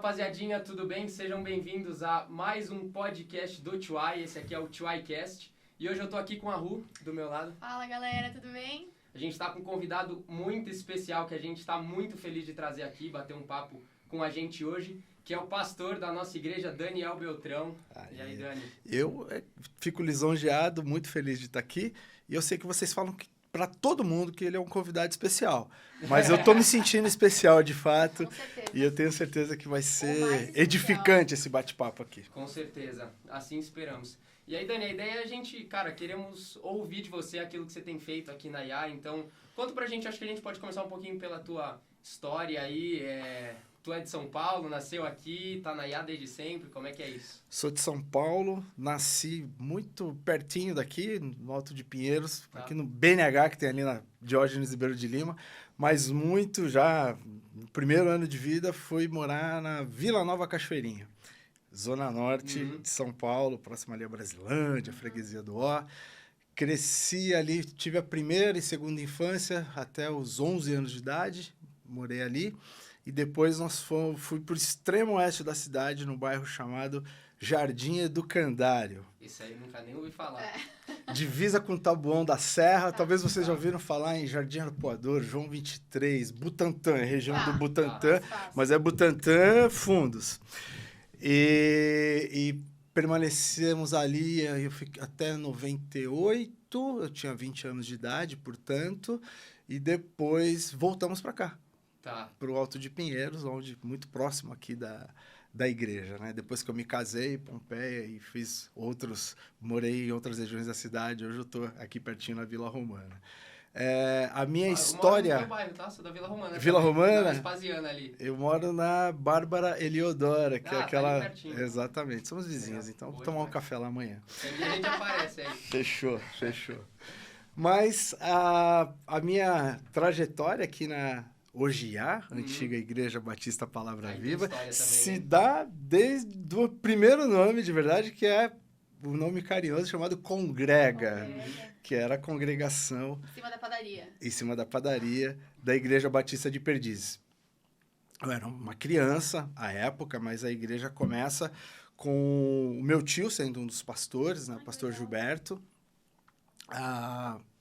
rapaziadinha, tudo bem? Sejam bem-vindos a mais um podcast do TUI. Esse aqui é o TUIcast. E hoje eu tô aqui com a Ru, do meu lado. Fala, galera, tudo bem? A gente tá com um convidado muito especial que a gente tá muito feliz de trazer aqui, bater um papo com a gente hoje, que é o pastor da nossa igreja, Daniel Beltrão. E aí, Dani? Eu fico lisonjeado, muito feliz de estar aqui. E eu sei que vocês falam para todo mundo que ele é um convidado especial. Mas eu tô me sentindo especial, de fato. Com certeza. E eu tenho certeza que vai mais ser especial. edificante esse bate-papo aqui. Com certeza, assim esperamos. E aí, Dani, a ideia é a gente, cara, queremos ouvir de você aquilo que você tem feito aqui na IA. Então, conta pra gente, acho que a gente pode começar um pouquinho pela tua história aí. Tu é de São Paulo, nasceu aqui, tá na IA desde sempre, como é que é isso? Sou de São Paulo, nasci muito pertinho daqui, no Alto de Pinheiros, aqui no BNH, que tem ali na Diógenes Ribeiro de Lima, mas muito já, no primeiro ano de vida, fui morar na Vila Nova Cachoeirinha, Zona Norte de São Paulo, próximo ali a Brasilândia, Freguesia do Ó. Cresci ali, tive a primeira e segunda infância até os 11 anos de idade, morei ali. E depois fui para o extremo oeste da cidade, num bairro chamado Jardim Educandário. Isso aí nunca nem ouvi falar. Divisa com Taboão da Serra. Talvez vocês já ouviram falar em Jardim Arapuador, João 23, Butantã, região do Butantã. Mas é Butantã Fundos. E permanecemos ali eu fiquei até 98, eu tinha 20 anos de idade, portanto. E depois voltamos para cá. Tá. Para o Alto de Pinheiros, onde muito próximo aqui da igreja, né? Depois que eu me casei, Pompeia, e morei em outras regiões da cidade, hoje eu estou aqui pertinho na Vila Romana. A minha história... Eu moro no teu bairro, tá? Sou da Vila Romana. Vila Romana? Na Vespasiana ali. Eu moro na Bárbara Eliodora, que é aquela... Tá ali pertinho. Exatamente, somos vizinhos, então vou tomar um café lá amanhã. E a gente aparece aí. Fechou. Mas a minha trajetória aqui na... Ogiá, antiga Igreja Batista Palavra Viva, se dá desde o primeiro nome, de verdade, que é o nome carinhoso chamado Congrega, que era a congregação... Em cima da padaria da Igreja Batista de Perdizes. Eu era uma criança à época, mas a igreja começa com o meu tio sendo um dos pastores, né, o pastor Gilberto.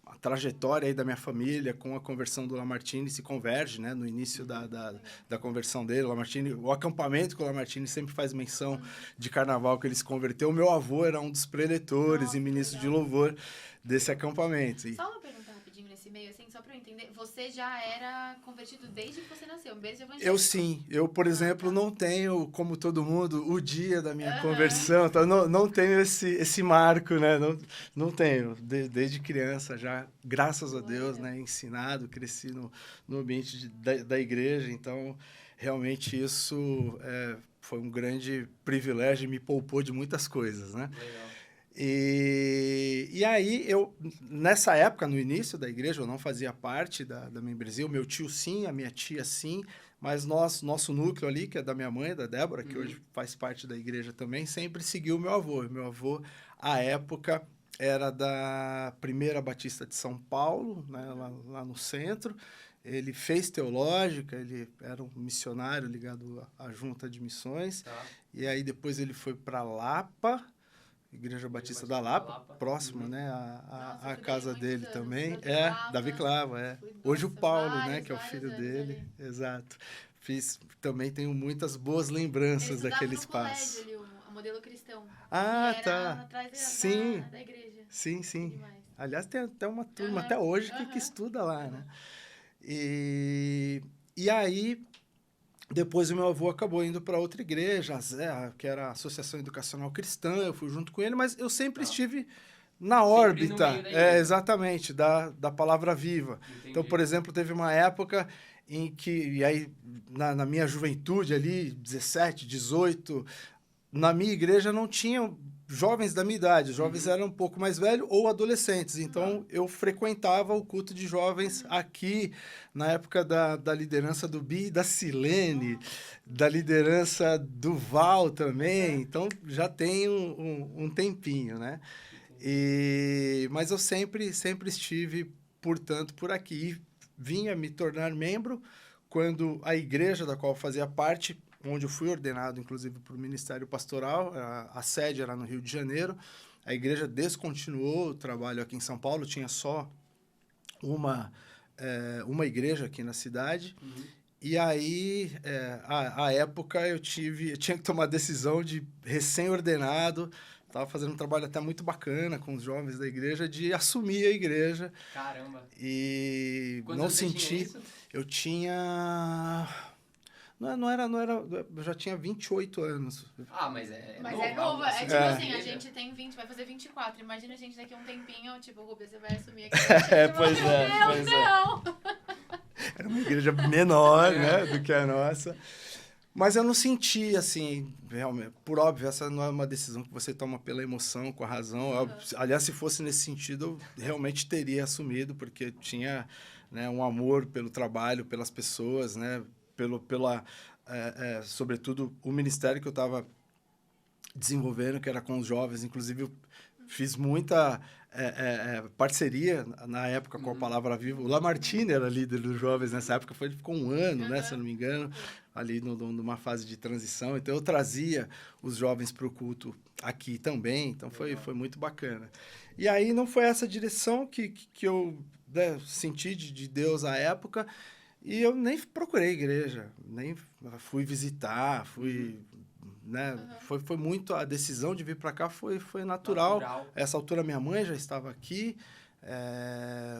A trajetória aí da minha família com a conversão do Lamartine se converge, né? No início da conversão dele, o acampamento que o Lamartine sempre faz menção de carnaval que ele se converteu. O meu avô era um dos preletores e ministro de louvor desse acampamento. Só uma pergunta rapidinho nesse meio, assim, só para eu entender. Você já era convertido desde que você nasceu, berço evangélico? Eu sim. Eu, por exemplo, não tenho, como todo mundo, o dia da minha conversão. Então, não tenho esse marco, né? Não tenho. Desde criança já, graças a Deus, né? Ensinado, cresci no ambiente da igreja. Então, realmente isso foi um grande privilégio e me poupou de muitas coisas, né? Legal. E aí, nessa época, no início da igreja, eu não fazia parte da membresia. O meu tio sim, a minha tia sim, mas nosso núcleo ali, que é da minha mãe, da Débora, que hoje faz parte da igreja também, sempre seguiu o meu avô. Meu avô, à época, era da Primeira Batista de São Paulo, né, lá no centro. Ele fez teológica, ele era um missionário ligado à junta de missões. Tá. E aí, depois ele foi para Lapa, Igreja Batista da Lapa, próxima, né, a casa dele também. Davi Clava, Hoje o Paulo, né, que é o filho dele. Ali. Exato. Tenho muitas boas lembranças daquele espaço. Ali, o modelo cristão. Tá. Atrás da igreja. Sim. Aliás, tem até uma turma até hoje que estuda lá, né? E aí... Depois o meu avô acabou indo para outra igreja, que era a Associação Educacional Cristã, eu fui junto com ele, mas eu sempre estive na órbita, exatamente, da Palavra Viva. Entendi. Então, por exemplo, teve uma época em que, e aí na minha juventude ali, 17, 18, na minha igreja não tinha jovens da minha idade, os jovens eram um pouco mais velhos ou adolescentes, então eu frequentava o culto de jovens aqui, na época da liderança do Bi e da Silene, da liderança do Val também, então já tem um tempinho, né? Mas eu sempre estive, portanto, por aqui, vinha me tornar membro quando a igreja da qual eu fazia parte onde eu fui ordenado, inclusive, para o Ministério Pastoral. A sede era no Rio de Janeiro. A igreja descontinuou o trabalho aqui em São Paulo. Tinha só uma igreja aqui na cidade. E aí, à época, eu tinha que tomar a decisão de recém-ordenado. Estava fazendo um trabalho até muito bacana com os jovens da igreja, de assumir a igreja. Caramba! E quando não você senti... tinha isso? Eu tinha... Não era... Eu já tinha 28 anos. Ah, mas é Mas novo. é novo. É tipo assim, a gente tem 20, vai fazer 24. Imagina a gente daqui a um tempinho, tipo, Rubens, você vai assumir aqui. Pois é. Não! Era uma igreja menor, né, do que a nossa. Mas eu não senti, assim, realmente, por óbvio, essa não é uma decisão que você toma pela emoção, com a razão. Aliás, se fosse nesse sentido, eu realmente teria assumido, porque tinha, né, um amor pelo trabalho, pelas pessoas, né, sobretudo, o ministério que eu estava desenvolvendo, que era com os jovens. Inclusive, eu fiz muita parceria, na época, com a Palavra Viva. O Lamartine era líder dos jovens nessa época, ele ficou um ano, né, se eu não me engano, ali numa fase de transição. Então, eu trazia os jovens para o culto aqui também. Então, foi muito bacana. E aí, não foi essa direção que eu, né, senti de Deus à época. E eu nem procurei igreja, nem fui visitar, né? Foi muito... A decisão de vir para cá foi natural. Essa altura, minha mãe já estava aqui.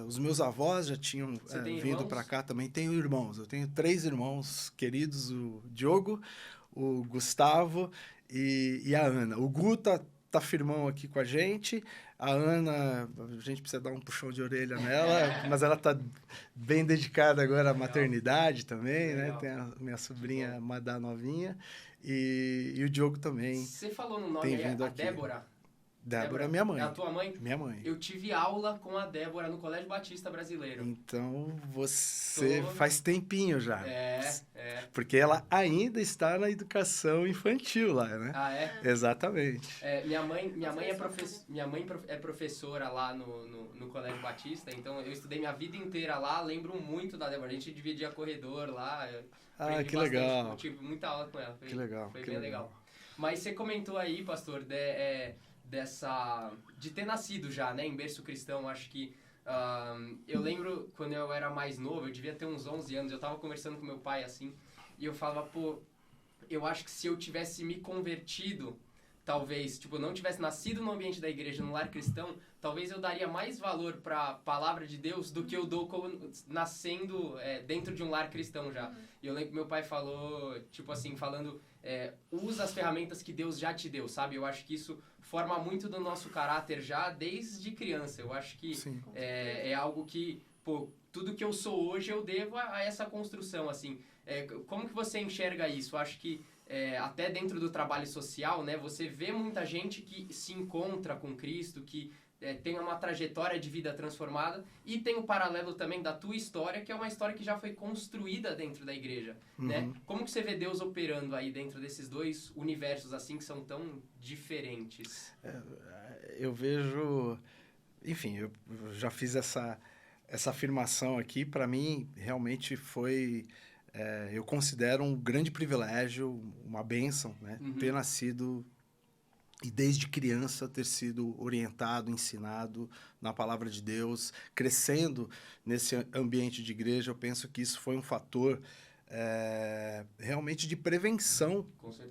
Os meus avós já tinham vindo para cá também. Tenho irmãos. Eu tenho 3 irmãos queridos. O Diogo, o Gustavo e a Ana. O Gu tá firmão aqui com a gente. A Ana, a gente precisa dar um puxão de orelha nela, mas ela tá bem dedicada agora à maternidade também, né? Tem a minha sobrinha Madá novinha e o Diogo também. Você falou no nome aí, a Débora? Débora é minha mãe. É a tua mãe? Minha mãe. Eu tive aula com a Débora no Colégio Batista Brasileiro. Então, você faz tempinho já. Porque ela ainda está na educação infantil lá, né? Ah, é? Exatamente. Minha mãe é professora lá no Colégio Batista, então eu estudei minha vida inteira lá, lembro muito da Débora. A gente dividia corredor lá. Que legal. Eu tive muita aula com ela. Que legal. Foi bem legal. Mas você comentou aí, pastor, de ter nascido já, né, em berço cristão. Acho que eu lembro quando eu era mais novo, eu devia ter uns 11 anos, eu tava conversando com meu pai assim, e eu falava, eu acho que se eu tivesse me convertido, talvez, tipo, não tivesse nascido no ambiente da igreja, no lar cristão, talvez eu daria mais valor pra palavra de Deus do que eu dou nascendo dentro de um lar cristão já. E eu lembro que meu pai falou, tipo assim, usa as ferramentas que Deus já te deu, sabe? Eu acho que isso forma muito do nosso caráter já desde criança. Eu acho que é algo que, tudo que eu sou hoje eu devo a essa construção, assim. Como que você enxerga isso? Eu acho que até dentro do trabalho social, né, você vê muita gente que se encontra com Cristo, que tem uma trajetória de vida transformada, e tem o paralelo também da tua história, que é uma história que já foi construída dentro da igreja, né? Como que você vê Deus operando aí dentro desses dois universos assim que são tão diferentes? Eu vejo... Enfim, eu já fiz essa afirmação aqui. Para mim, realmente foi... eu considero um grande privilégio, uma bênção, né? Ter nascido e desde criança ter sido orientado, ensinado na palavra de Deus, crescendo nesse ambiente de igreja. Eu penso que isso foi um fator realmente de prevenção,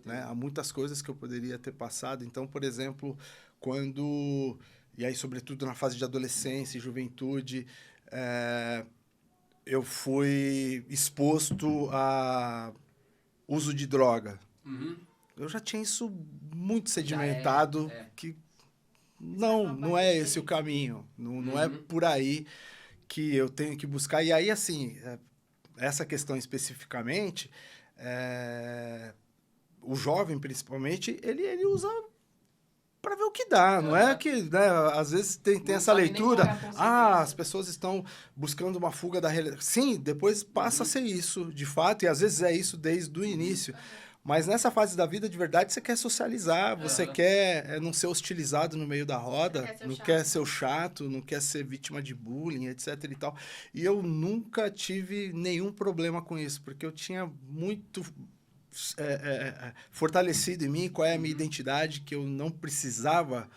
né, a muitas coisas que eu poderia ter passado. Então, por exemplo, e aí sobretudo na fase de adolescência e juventude, eu fui exposto a uso de droga. Eu já tinha isso muito sedimentado, que não é esse o caminho, não é por aí que eu tenho que buscar. E aí, assim, essa questão especificamente, o jovem, principalmente, ele usa para ver o que dá, não é que, né, às vezes tem essa leitura, as pessoas estão buscando uma fuga da realidade. Sim, depois passa a ser isso, de fato, e às vezes é isso desde o início. Mas nessa fase da vida, de verdade, você quer socializar, você quer não ser hostilizado no meio da roda, não quer ser o chato, não quer ser vítima de bullying, etc. e tal. E eu nunca tive nenhum problema com isso, porque eu tinha fortalecido em mim, qual é a minha identidade, que eu não precisava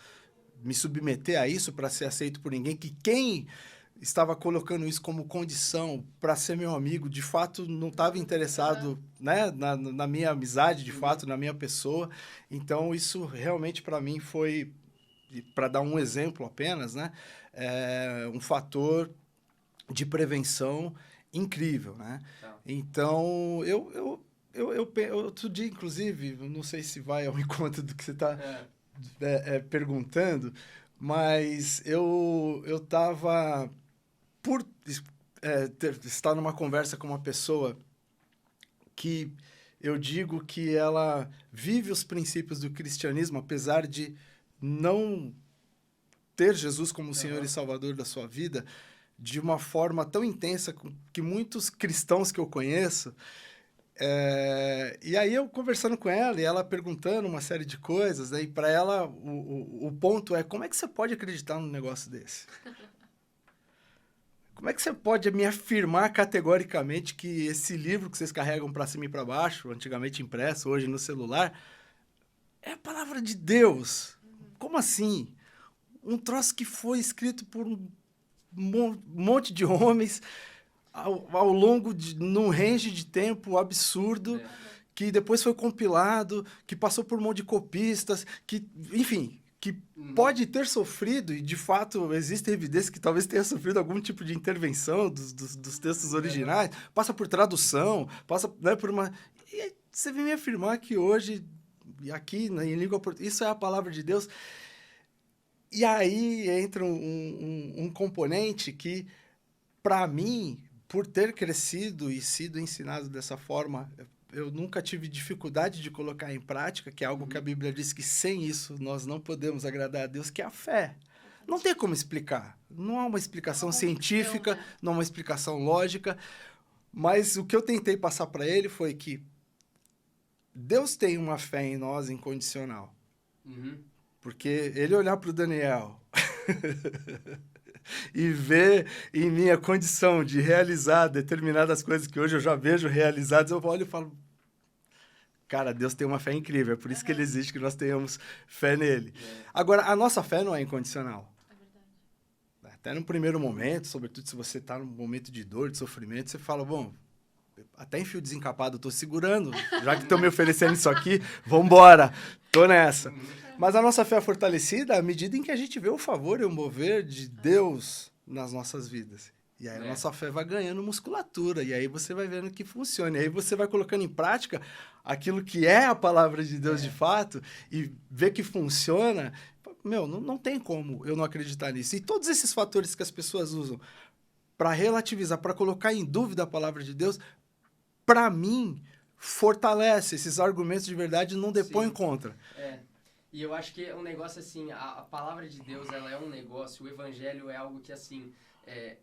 me submeter a isso para ser aceito por ninguém, que quem estava colocando isso como condição para ser meu amigo, de fato, não estava interessado, né, na minha amizade, de fato, na minha pessoa. Então, isso realmente para mim foi, para dar um exemplo apenas, né, um fator de prevenção incrível, né? Tá. Então, outro dia, inclusive, não sei se vai ao encontro do que você está perguntando, mas eu estava por estar numa conversa com uma pessoa que eu digo que ela vive os princípios do cristianismo, apesar de não ter Jesus como Senhor e Salvador da sua vida, de uma forma tão intensa que muitos cristãos que eu conheço. E aí eu conversando com ela e ela perguntando uma série de coisas, né, e para ela o ponto é: como é que você pode acreditar num negócio desse? Como é que você pode me afirmar categoricamente que esse livro que vocês carregam para cima e para baixo, antigamente impresso, hoje no celular, é a palavra de Deus? Como assim? Um troço que foi escrito por um monte de homens ao longo num range de tempo absurdo, que depois foi compilado, que passou por um monte de copistas, que, enfim, que pode ter sofrido, e de fato existe evidência que talvez tenha sofrido algum tipo de intervenção dos textos originais, passa por tradução, passa, né, por uma... E você vem me afirmar que hoje, aqui em língua portuguesa, isso é a palavra de Deus. E aí entra um componente que, para mim, por ter crescido e sido ensinado dessa forma, eu nunca tive dificuldade de colocar em prática, que é algo que a Bíblia diz que sem isso nós não podemos agradar a Deus, que é a fé. Não tem como explicar. Não há uma explicação científica, não há uma explicação lógica, mas o que eu tentei passar para ele foi que Deus tem uma fé em nós incondicional. Porque ele olhar para o Daniel e ver em mim a condição de realizar determinadas coisas que hoje eu já vejo realizadas, eu olho e falo: cara, Deus tem uma fé incrível, é por isso que ele existe, que nós tenhamos fé nele. Agora, a nossa fé não é incondicional. Até no primeiro momento, sobretudo se você está num momento de dor, de sofrimento, você fala: bom, até em fio desencapado eu tô segurando, já que estão me oferecendo isso aqui, vambora, tô nessa. Mas a nossa fé é fortalecida à medida em que a gente vê o favor e o mover de Deus nas nossas vidas. E aí a nossa fé vai ganhando musculatura, e aí você vai vendo que funciona. E aí você vai colocando em prática aquilo que é a palavra de Deus de fato, e vê que funciona. Meu, não tem como eu não acreditar nisso. E todos esses fatores que as pessoas usam para relativizar, para colocar em dúvida a palavra de Deus, para mim, fortalece esses argumentos de verdade e não depõe contra. E eu acho que é um negócio assim, a palavra de Deus, ela é um negócio, o evangelho é algo que, assim, é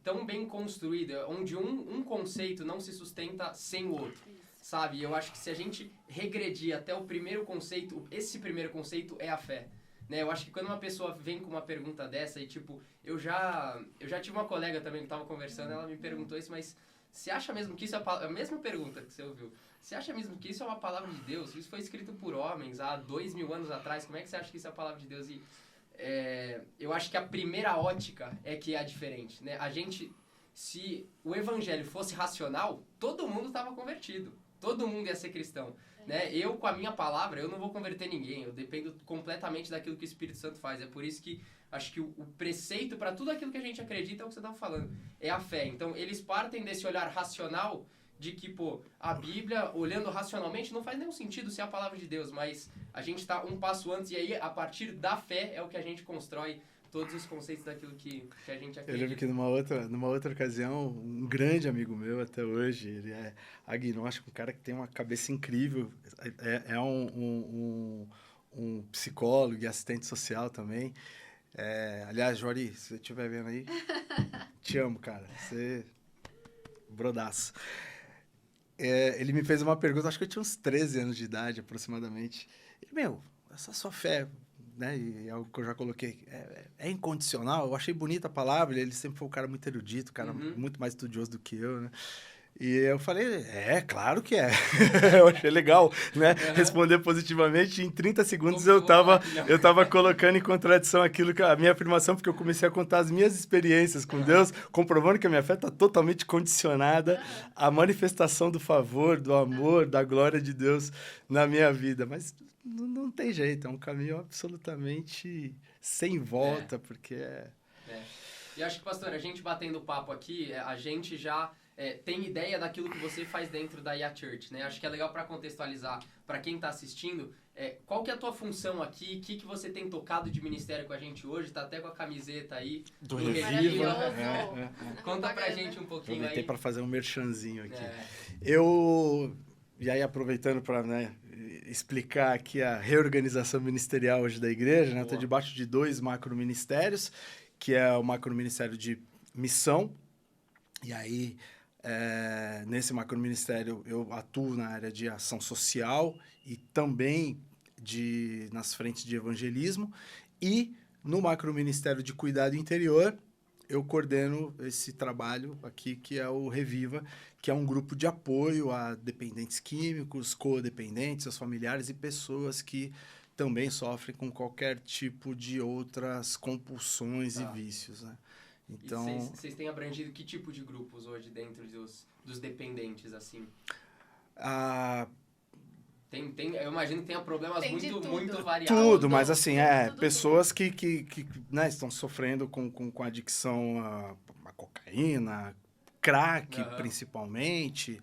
tão bem construído, onde um conceito não se sustenta sem o outro, sabe? E eu acho que se a gente regredir até o primeiro conceito, esse primeiro conceito é a fé. Né? Eu acho que quando uma pessoa vem com uma pergunta dessa e, tipo, eu já tive uma colega também que estava conversando, ela me perguntou isso, mas você acha mesmo que isso é a mesma pergunta que você ouviu? Você acha mesmo que isso é uma palavra de Deus? Isso foi escrito por homens há 2000 anos atrás, como é que você acha que isso é a palavra de Deus? E eu acho que a primeira ótica é que é diferente, né? A gente, se o evangelho fosse racional, todo mundo estava convertido, todo mundo ia ser cristão. Né? Eu, com a minha palavra, eu não vou converter ninguém, eu dependo completamente daquilo que o Espírito Santo faz. É por isso que acho que o preceito para tudo aquilo que a gente acredita é o que você estava falando, é a fé. Então, eles partem desse olhar racional de que, pô, a Bíblia, olhando racionalmente, não faz nenhum sentido ser a palavra de Deus, mas a gente está um passo antes, e aí, a partir da fé, é o que a gente constrói todos os conceitos daquilo que a gente acredita. Eu lembro que numa outra ocasião, um grande amigo meu até hoje, ele é agnóstico, um cara que tem uma cabeça incrível, é um psicólogo e assistente social também. Aliás, Jori, se você estiver vendo aí, te amo, cara. Você... brodaço. Ele me fez uma pergunta, acho que eu tinha uns 13 anos de idade, aproximadamente. Ele, essa sua fé, né, e é algo que eu já coloquei, é incondicional? Eu achei bonita a palavra, ele sempre foi um cara muito erudito, muito mais estudioso do que eu, né? E eu falei, claro que é. Eu achei legal, né? Responder positivamente. Em 30 segundos eu tava colocando em contradição aquilo que a minha afirmação, porque eu comecei a contar as minhas experiências com Deus, comprovando que a minha fé está totalmente condicionada à manifestação do favor, do amor, da glória de Deus na minha vida. Mas não tem jeito, é um caminho absolutamente sem volta, porque E acho que, pastor, a gente batendo papo aqui, a gente já tem ideia daquilo que você faz dentro da IA Church, né? Acho que é legal para contextualizar para quem está assistindo, qual que é a tua função aqui, o que você tem tocado de ministério com a gente hoje, tá até com a camiseta aí do Reviva. Conta pra gente um pouquinho. Aproveitei aí. para fazer um merchanzinho aqui. E aí, aproveitando para explicar aqui a reorganização ministerial hoje da igreja, né? Estou debaixo de 2 macroministérios, que é o macroministério de missão. E aí, nesse macroministério, eu atuo na área de ação social e também nas frentes de evangelismo. E no macroministério de cuidado interior, eu coordeno esse trabalho aqui, que é o Reviva, que é um grupo de apoio a dependentes químicos, codependentes, seus familiares e pessoas que também sofrem com qualquer tipo de outras compulsões e vícios, né? Então, vocês têm abrangido que tipo de grupos hoje dentro dos dependentes, assim? Eu imagino que tenha problemas muito variados. Tudo, mas assim, pessoas que né, estão sofrendo com adicção a cocaína, crack, principalmente,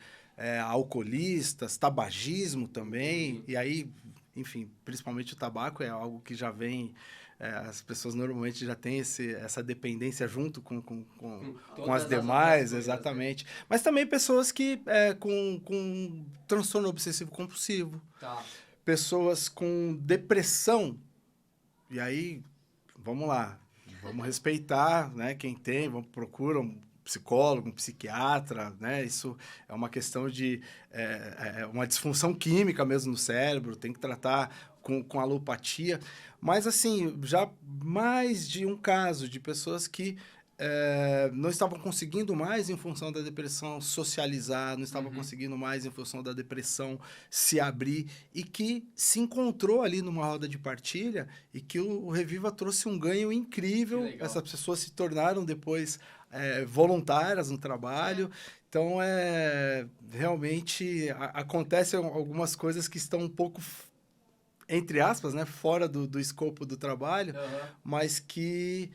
alcoolistas, tabagismo também, e aí, enfim, principalmente o tabaco é algo que já vem... as pessoas normalmente já têm essa dependência junto com as demais, exatamente. Né? Mas também pessoas que com transtorno obsessivo-compulsivo, pessoas com depressão. E aí, vamos lá, vamos respeitar, né, quem tem, procura um psicólogo, um psiquiatra, né? Isso é uma questão de uma disfunção química mesmo no cérebro, tem que tratar com alopatia. Mas, assim, já mais de um caso de pessoas que não estavam conseguindo mais, em função da depressão, socializar, não estavam conseguindo mais, em função da depressão, se abrir, e que se encontrou ali numa roda de partilha e que o Reviva trouxe um ganho incrível. Essas pessoas se tornaram depois voluntárias no trabalho. Então, realmente, acontecem algumas coisas que estão um pouco... entre aspas, né, fora do escopo do trabalho, mas que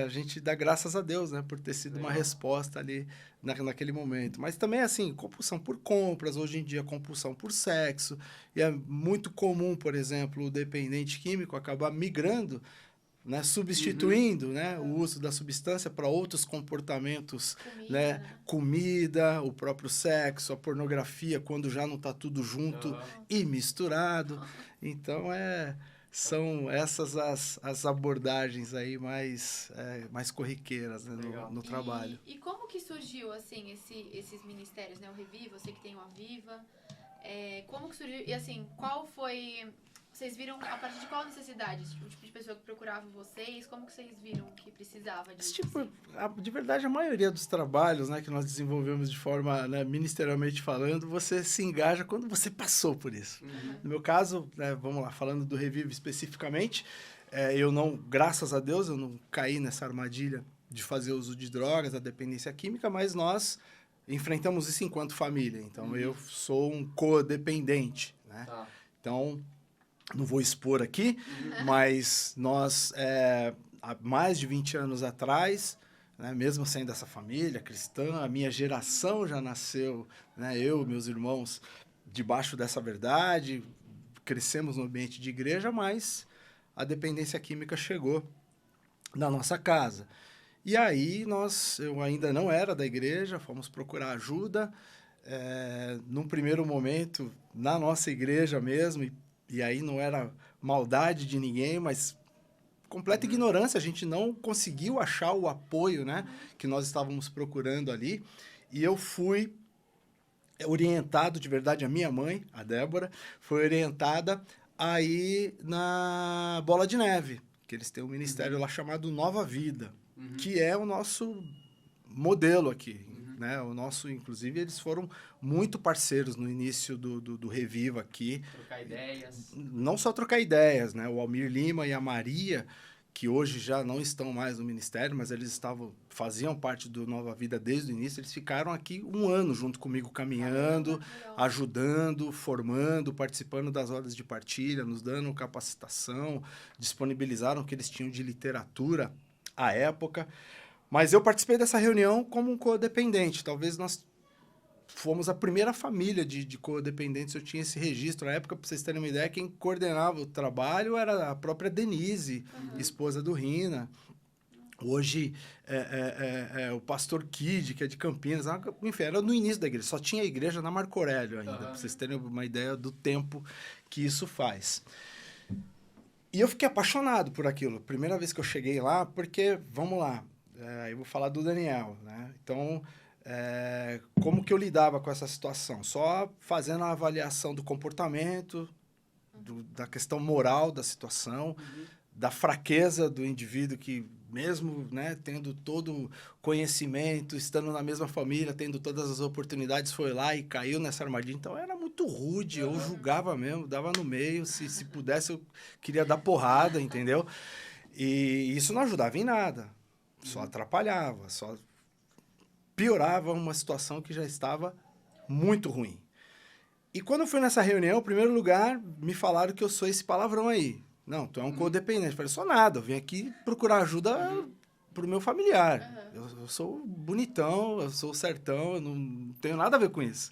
a gente dá graças a Deus, né, por ter sido uma resposta ali naquele momento. Mas também, assim, compulsão por compras, hoje em dia compulsão por sexo, e é muito comum, por exemplo, o dependente químico acabar migrando, né, substituindo né, o uso da substância para outros comportamentos, comida, o próprio sexo, a pornografia, quando já não está tudo junto e misturado. Então, são essas as abordagens aí mais corriqueiras, né, no trabalho. E como que surgiu, assim, esses ministérios, né? O Reviva, você que tem o Aviva, como que surgiu? E, assim, qual foi... Vocês viram a partir de qual necessidade? O tipo de pessoa que procurava vocês? Como que vocês viram que precisava disso? De verdade, a maioria dos trabalhos, né, que nós desenvolvemos de forma, né, ministerialmente falando, você se engaja quando você passou por isso. No meu caso, né, vamos lá, falando do Revive especificamente, eu não, graças a Deus, eu não caí nessa armadilha de fazer uso de drogas, da dependência química, mas nós enfrentamos isso enquanto família. Então, eu sou um codependente, né? Então... não vou expor aqui, mas nós, há mais de 20 anos atrás, né, mesmo sendo essa família cristã, a minha geração já nasceu, né, eu e meus irmãos, debaixo dessa verdade, crescemos no ambiente de igreja, mas a dependência química chegou na nossa casa. E aí, eu ainda não era da igreja, fomos procurar ajuda, num primeiro momento, na nossa igreja mesmo, e aí não era maldade de ninguém, mas completa ignorância. A gente não conseguiu achar o apoio, né, que nós estávamos procurando ali. E eu fui orientado, de verdade, a minha mãe, a Débora, foi orientada a ir na Bola de Neve, que eles têm um ministério lá chamado Nova Vida, que é o nosso modelo aqui. né? O nosso, inclusive, eles foram muito parceiros no início do Reviva aqui. Trocar ideias. Não só trocar ideias, né? O Almir Lima e a Maria, que hoje já não estão mais no Ministério, mas eles faziam parte do Nova Vida desde o início, eles ficaram aqui 1 ano junto comigo, caminhando, ajudando, formando, participando das rodas de partilha, nos dando capacitação, disponibilizaram o que eles tinham de literatura à época. Mas eu participei dessa reunião como um codependente. Talvez nós fomos a primeira família de codependentes. Eu tinha esse registro. Na época, para vocês terem uma ideia, quem coordenava o trabalho era a própria Denise, esposa do Rina. Hoje, o pastor Kid, que é de Campinas. Enfim, era no início da igreja. Só tinha a igreja na Marco Aurélio ainda, para vocês terem uma ideia do tempo que isso faz. E eu fiquei apaixonado por aquilo. Primeira vez que eu cheguei lá, porque, vamos lá, eu vou falar do Daniel, né? Então, como que eu lidava com essa situação? Só fazendo a avaliação do comportamento, da questão moral da situação, da fraqueza do indivíduo que, mesmo, né, tendo todo o conhecimento, estando na mesma família, tendo todas as oportunidades, foi lá e caiu nessa armadilha. Então, era muito rude, eu julgava mesmo, dava no meio, se pudesse eu queria dar porrada, entendeu? E isso não ajudava em nada, só atrapalhava, só piorava uma situação que já estava muito ruim. E quando eu fui nessa reunião, em primeiro lugar, me falaram que eu sou esse palavrão aí. Não, tu é um codependente. Eu falei, sou nada, eu vim aqui procurar ajuda pro meu familiar. Eu sou bonitão, eu sou certão, eu não tenho nada a ver com isso.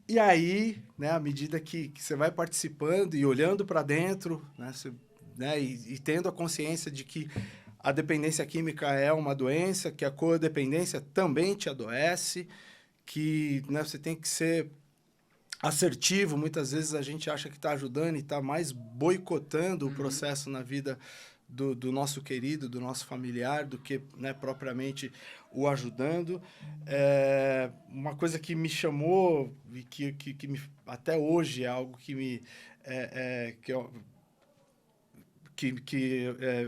E aí, né, à medida que você vai participando e olhando para dentro, né, e tendo a consciência de que a dependência química é uma doença, que a codependência também te adoece, que, né, você tem que ser assertivo. Muitas vezes a gente acha que está ajudando e está mais boicotando o processo na vida do nosso querido, do nosso familiar, do que, né, propriamente o ajudando. Uma coisa que me chamou e que até hoje é algo que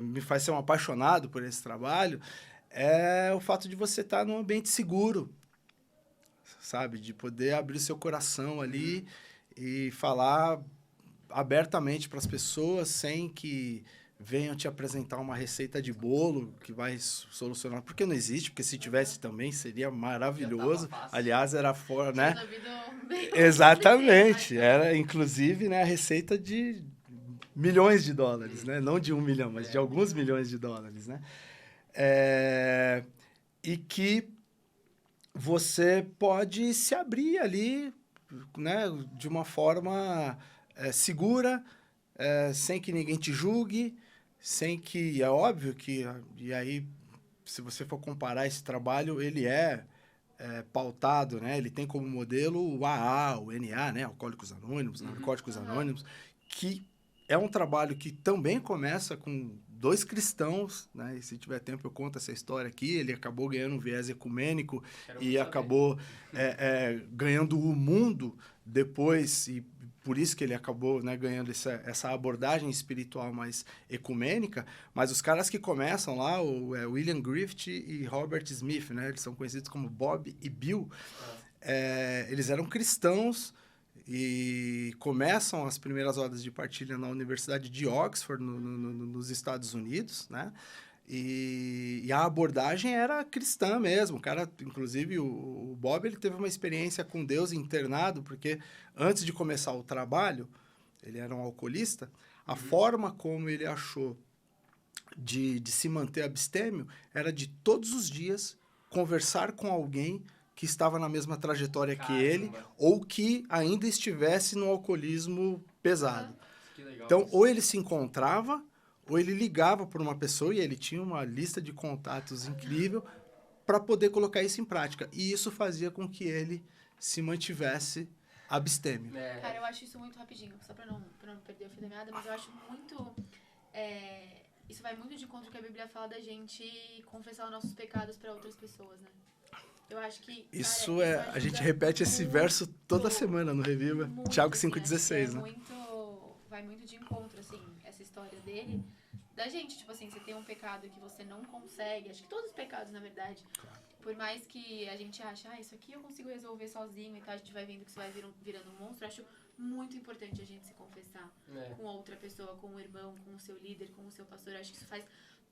me faz ser um apaixonado por esse trabalho, é o fato de você estar num ambiente seguro, sabe? De poder abrir seu coração ali e falar abertamente para as pessoas sem que venham te apresentar uma receita de bolo que vai solucionar. Porque não existe, porque se tivesse também seria maravilhoso. Aliás, era fora, né? Exatamente. Era, inclusive, né, a receita de milhões de dólares, né? Não de 1 milhão, mas de alguns milhões de dólares, né? E que você pode se abrir ali, né, de uma forma segura, sem que ninguém te julgue, sem que... É óbvio que... E aí, se você for comparar esse trabalho, ele é pautado, né? Ele tem como modelo o AA, o NA, né? Alcoólicos Anônimos, Narcóticos Anônimos, que é um trabalho que também começa com 2 cristãos, né? E se tiver tempo eu conto essa história aqui. Ele acabou ganhando um viés ecumênico e acabou ganhando o mundo depois, e por isso que ele acabou, né, ganhando essa abordagem espiritual mais ecumênica. Mas os caras que começam lá, William Griffith e Robert Smith, né? Eles são conhecidos como Bob e Bill. Eles eram cristãos e começam as primeiras rodas de partilha na Universidade de Oxford, nos Estados Unidos, né? E a abordagem era cristã mesmo. O cara, inclusive, o Bob, ele teve uma experiência com Deus internado, porque antes de começar o trabalho, ele era um alcoolista, a forma como ele achou de se manter abstêmio era de todos os dias conversar com alguém que estava na mesma trajetória que ele, ou que ainda estivesse no alcoolismo pesado. Então, ou ele se encontrava, ou ele ligava para uma pessoa, e ele tinha uma lista de contatos incrível para poder colocar isso em prática. E isso fazia com que ele se mantivesse abstêmio. Cara, eu acho isso muito rapidinho, só para não perder o fio da meada, mas eu acho muito... isso vai muito de encontro que a Bíblia fala da gente confessar os nossos pecados para outras pessoas, né? Eu acho que... Isso a gente repete esse verso toda semana no Reviva, Tiago 5,16, né? Vai muito de encontro, assim, essa história dele, da gente, tipo assim, você tem um pecado que você não consegue, acho que todos os pecados, na verdade, por mais que a gente ache, isso aqui eu consigo resolver sozinho e tal, a gente vai vendo que isso vai virando um monstro, eu acho muito importante a gente se confessar com outra pessoa, com o irmão, com o seu líder, com o seu pastor. Eu acho que isso faz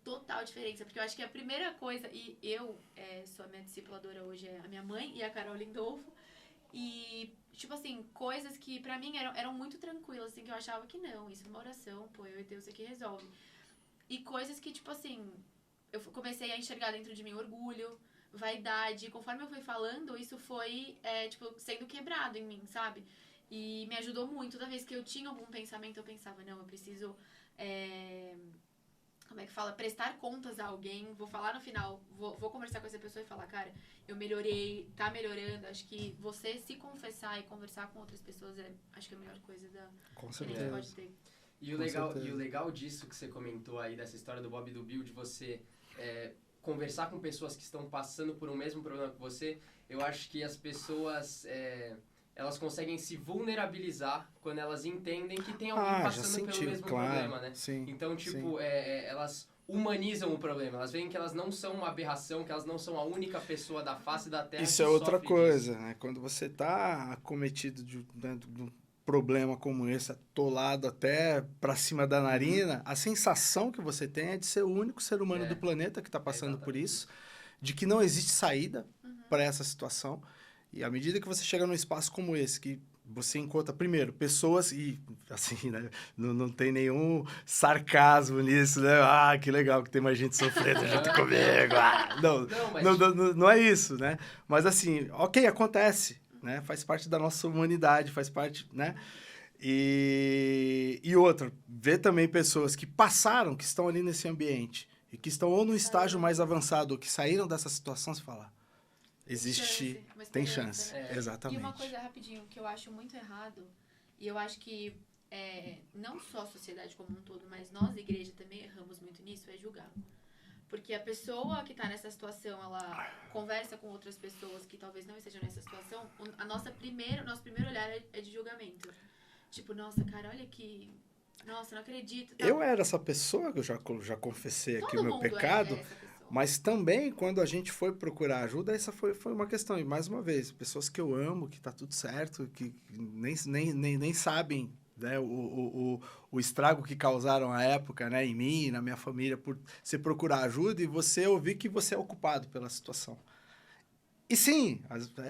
total diferença, porque eu acho que a primeira coisa, e eu sou a minha discipuladora hoje, é a minha mãe e a Carol Lindolfo, e, tipo assim, coisas que pra mim eram muito tranquilas, assim, que eu achava que não, isso é uma oração, pô, eu e Deus aqui resolve. E coisas que, tipo assim, eu comecei a enxergar dentro de mim orgulho, vaidade, conforme eu fui falando, isso foi, tipo, sendo quebrado em mim, sabe? E me ajudou muito. Toda vez que eu tinha algum pensamento, eu pensava, não, eu preciso, como é que fala? Prestar contas a alguém. Vou falar no final, vou conversar com essa pessoa e falar, cara, eu melhorei, tá melhorando. Acho que você se confessar e conversar com outras pessoas acho que é a melhor coisa Com que a gente pode ter. E o legal disso que você comentou aí, dessa história do Bob e do Bill, de você conversar com pessoas que estão passando por um mesmo problema que você, eu acho que as pessoas... elas conseguem se vulnerabilizar quando elas entendem que tem alguém passando pelo mesmo problema, né? Sim, então, tipo, elas humanizam o problema. Elas veem que elas não são uma aberração, que elas não são a única pessoa da face da Terra isso que é outra sofre coisa, disso. né? Quando você tá acometido de um problema como esse, atolado até pra cima da narina, a sensação que você tem é de ser o único ser humano do planeta que tá passando por isso, de que não existe saída para essa situação. E à medida que você chega num espaço como esse, que você encontra, primeiro, pessoas e, assim, né, não tem nenhum sarcasmo nisso, né? Ah, que legal que tem mais gente sofrendo junto comigo. Não é isso, né? Mas, assim, ok, acontece, né? Faz parte da nossa humanidade, faz parte, né? E outra, ver também pessoas que passaram, que estão ali nesse ambiente e que estão ou no estágio mais avançado ou que saíram dessa situação, se falar. Tem chance. Exatamente. E uma coisa rapidinho que eu acho muito errado, e eu acho que não só a sociedade como um todo, mas nós, igreja, também erramos muito nisso, é julgar. Porque a pessoa que está nessa situação, ela conversa com outras pessoas que talvez não estejam nessa situação, nosso primeiro olhar é de julgamento. Tipo, nossa, cara, olha que... Nossa, não acredito. Tá? Eu era essa pessoa, que eu já confessei aqui o meu pecado, mas também, quando a gente foi procurar ajuda, essa foi uma questão. E, mais uma vez, pessoas que eu amo, que tá tudo certo, que nem sabem, né, o estrago que causaram à época, né, em mim e na minha família, por você procurar ajuda e você ouvir que você é ocupado pela situação. E sim,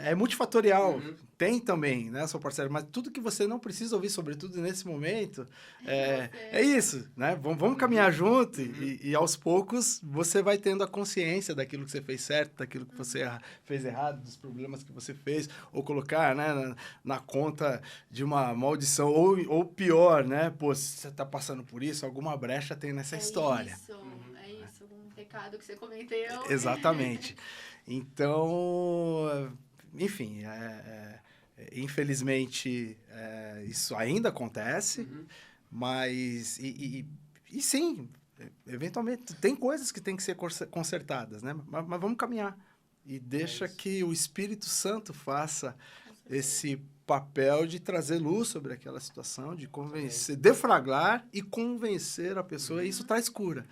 é multifatorial, tem também, né, seu parceiro, mas tudo que você não precisa ouvir, sobretudo nesse momento, é isso, né? Vamos caminhar junto e aos poucos você vai tendo a consciência daquilo que você fez certo, daquilo que você fez errado, dos problemas que você fez, ou colocar, né, na conta de uma maldição, ou pior, né? Pô, se você tá passando por isso, alguma brecha tem nessa história. É isso, algum pecado que você cometeu. Exatamente. Então, enfim, infelizmente isso ainda acontece, mas, e sim, eventualmente tem coisas que têm que ser consertadas, né? Mas vamos caminhar e deixa que o Espírito Santo faça esse papel de trazer luz sobre aquela situação, de convencer, deflagrar e convencer a pessoa, e isso traz cura.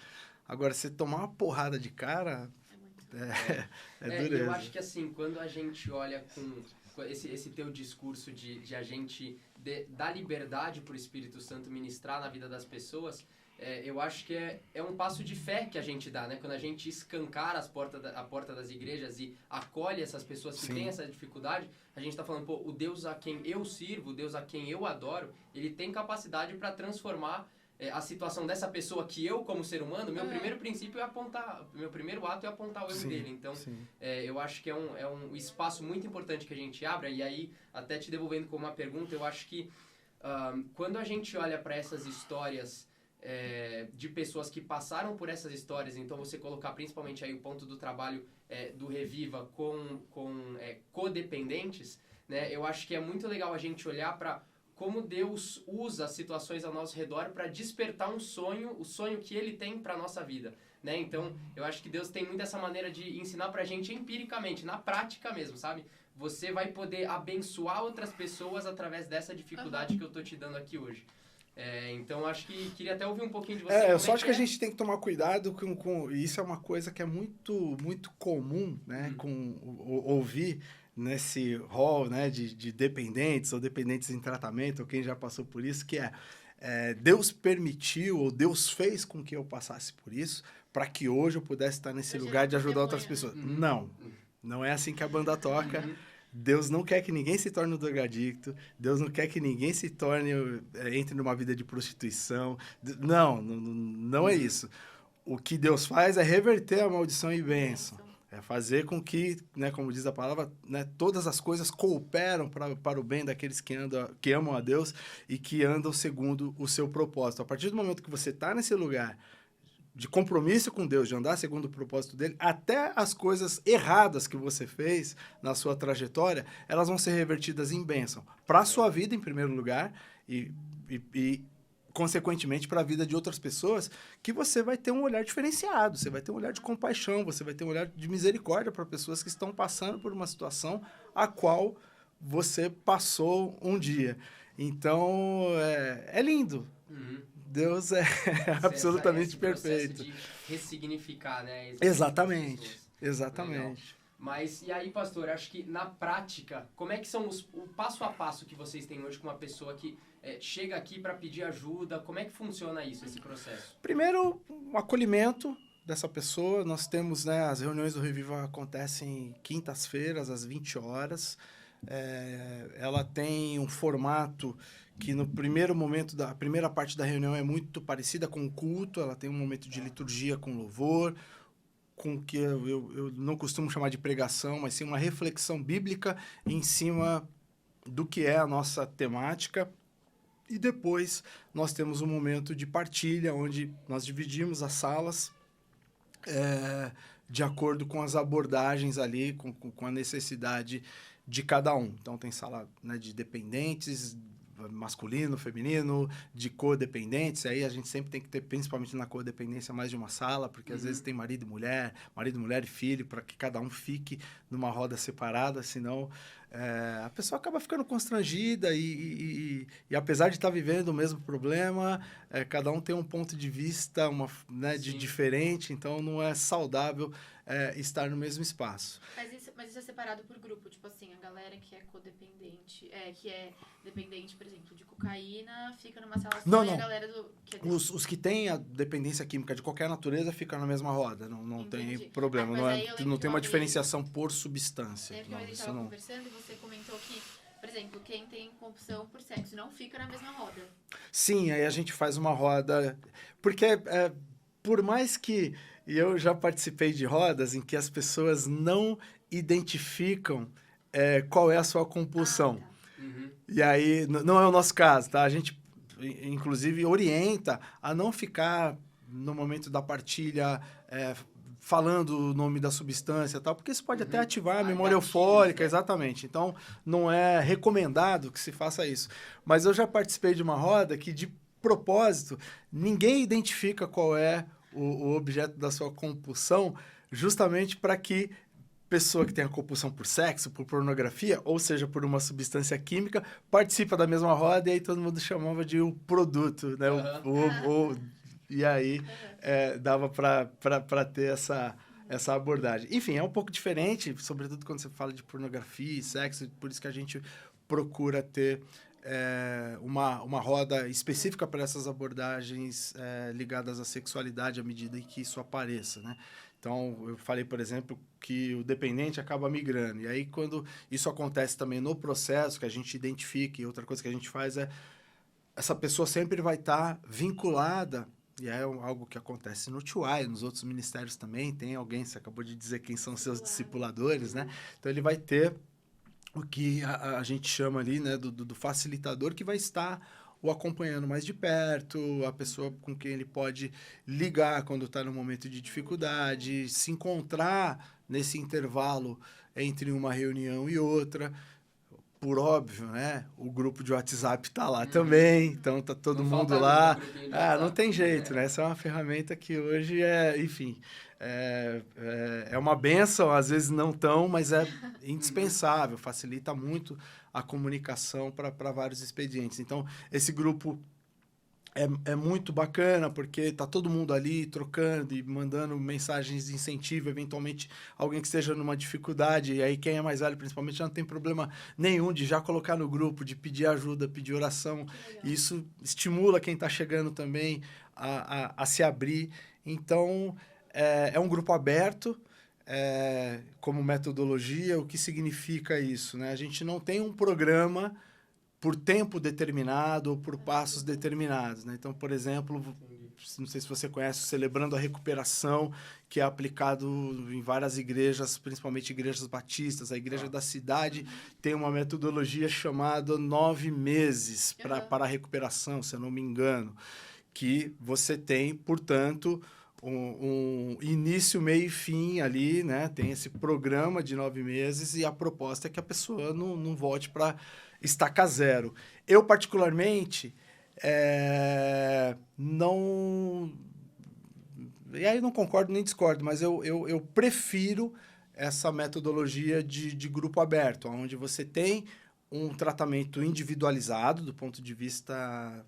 Agora, você tomar uma porrada de cara... dureza. Eu acho que assim, quando a gente olha com esse teu discurso de a gente dar liberdade para o Espírito Santo ministrar na vida das pessoas, eu acho que é um passo de fé que a gente dá, né? Quando a gente escancara a porta das igrejas e acolhe essas pessoas que têm essa dificuldade, a gente está falando, pô, o Deus a quem eu sirvo, o Deus a quem eu adoro, ele tem capacidade para transformar a situação dessa pessoa que eu, como ser humano, meu primeiro princípio meu primeiro ato é apontar o erro dele. Então, eu acho que é um espaço muito importante que a gente abre. E aí, até te devolvendo com uma pergunta, eu acho que quando a gente olha para essas histórias de pessoas que passaram por essas histórias, então você colocar principalmente aí o ponto do trabalho do Reviva com codependentes, né? Eu acho que é muito legal a gente olhar para como Deus usa as situações ao nosso redor para despertar o sonho que Ele tem para a nossa vida, né? Então, eu acho que Deus tem muito essa maneira de ensinar para a gente empiricamente, na prática mesmo, sabe? Você vai poder abençoar outras pessoas através dessa dificuldade que eu tô te dando aqui hoje. Então, acho que queria até ouvir um pouquinho de você. Eu só acho que a gente tem que tomar cuidado com... Isso é uma coisa que é muito, muito comum, né? Ouvir nesse rol, né, de dependentes ou dependentes em tratamento, ou quem já passou por isso, que Deus permitiu ou Deus fez com que eu passasse por isso para que hoje eu pudesse estar nesse lugar de ajudar outras pessoas. Não é assim que a banda toca. Deus não quer que ninguém se torne um drogadicto. Deus não quer que ninguém se torne, entre numa vida de prostituição. Não é isso. O que Deus faz é reverter a maldição em bênção. É fazer com que, né, como diz a palavra, né, todas as coisas cooperam para o bem daqueles que amam a Deus e que andam segundo o seu propósito. A partir do momento que você está nesse lugar de compromisso com Deus, de andar segundo o propósito dele, até as coisas erradas que você fez na sua trajetória, elas vão ser revertidas em bênção. Para a sua vida, em primeiro lugar, e consequentemente, para a vida de outras pessoas, que você vai ter um olhar diferenciado, você vai ter um olhar de compaixão, você vai ter um olhar de misericórdia para pessoas que estão passando por uma situação a qual você passou um dia. Então, é lindo. Deus é absolutamente perfeito. De ressignificar, né? Exatamente. Legal. Mas, e aí, pastor, acho que na prática, como é que são o passo a passo que vocês têm hoje com uma pessoa que chega aqui para pedir ajuda? Como é que funciona isso, esse processo? Primeiro, o acolhimento dessa pessoa. Nós temos, né, as reuniões do Reviva acontecem quintas-feiras, às 20 horas. Ela tem um formato que no primeiro momento, a primeira parte da reunião é muito parecida com o culto. Ela tem um momento de liturgia com louvor, com que eu não costumo chamar de pregação, mas sim uma reflexão bíblica em cima do que é a nossa temática. E depois nós temos um momento de partilha, onde nós dividimos as salas de acordo com as abordagens ali, com a necessidade de cada um. Então tem sala, né, de dependentes, masculino, feminino, de codependentes. Aí a gente sempre tem que ter, principalmente na codependência, mais de uma sala, porque às vezes tem marido, mulher e filho, para que cada um fique numa roda separada, senão a pessoa acaba ficando constrangida e apesar de estar vivendo o mesmo problema, cada um tem um ponto de vista de diferente, então não é saudável estar no mesmo espaço. Mas isso é separado por grupo, tipo assim, a galera que é codependente, que é dependente, por exemplo, de cocaína, fica numa sala só, e a galera os que têm a dependência química de qualquer natureza ficam na mesma roda, não tem problema, não tem uma diferenciação por substância. Sempre que a gente estava conversando e você comentou que, por exemplo, quem tem compulsão por sexo não fica na mesma roda. Sim, aí a gente faz uma roda, porque por mais que... E eu já participei de rodas em que as pessoas não identificam qual é a sua compulsão. E aí, não é o nosso caso, tá? A gente, inclusive, orienta a não ficar, no momento da partilha, falando o nome da substância e tal, porque isso pode até ativar a memória eufórica, exatamente. Então, não é recomendado que se faça isso. Mas eu já participei de uma roda que, de propósito, ninguém identifica qual é o objeto da sua compulsão, justamente para que pessoa que tem a compulsão por sexo, por pornografia, ou seja, por uma substância química, participa da mesma roda, e aí todo mundo chamava de o produto, né? E aí dava para ter essa abordagem. Enfim, é um pouco diferente, sobretudo quando você fala de pornografia e sexo, por isso que a gente procura ter uma roda específica para essas abordagens ligadas à sexualidade à medida em que isso apareça, né? Então, eu falei, por exemplo, que o dependente acaba migrando. E aí, quando isso acontece também no processo, que a gente identifica, e outra coisa que a gente faz essa pessoa sempre vai estar vinculada, e é algo que acontece no TUI, nos outros ministérios também, tem alguém, você acabou de dizer quem são seus discipuladores, né? Então, ele vai ter o que a gente chama ali, né, do facilitador, que vai estar o acompanhando mais de perto, a pessoa com quem ele pode ligar quando está no momento de dificuldade, se encontrar nesse intervalo entre uma reunião e outra. Por óbvio, né? O grupo de WhatsApp está lá também, então tá todo mundo lá. Não tem jeito, né? Essa é uma ferramenta que hoje enfim, é uma bênção, às vezes não tão, mas é indispensável, facilita muito a comunicação para vários expedientes. Então, esse grupo é muito bacana, porque tá todo mundo ali trocando e mandando mensagens de incentivo, eventualmente alguém que esteja numa dificuldade, e aí quem é mais velho, principalmente, já não tem problema nenhum de já colocar no grupo, de pedir ajuda, pedir oração. E isso estimula quem está chegando também a se abrir. Então, é um grupo aberto, como metodologia. O que significa isso, né? A gente não tem um programa por tempo determinado ou por passos determinados, né? Então, por exemplo, não sei se você conhece o Celebrando a Recuperação, que é aplicado em várias igrejas, principalmente igrejas batistas. A igreja da cidade tem uma metodologia chamada 9 meses para a recuperação, se eu não me engano, que você tem, portanto, um início, meio e fim ali, né? Tem esse programa de 9 meses e a proposta é que a pessoa não volte para estaca zero. Eu, particularmente, não... E aí não concordo nem discordo, mas eu prefiro essa metodologia de grupo aberto, onde você tem um tratamento individualizado do ponto de vista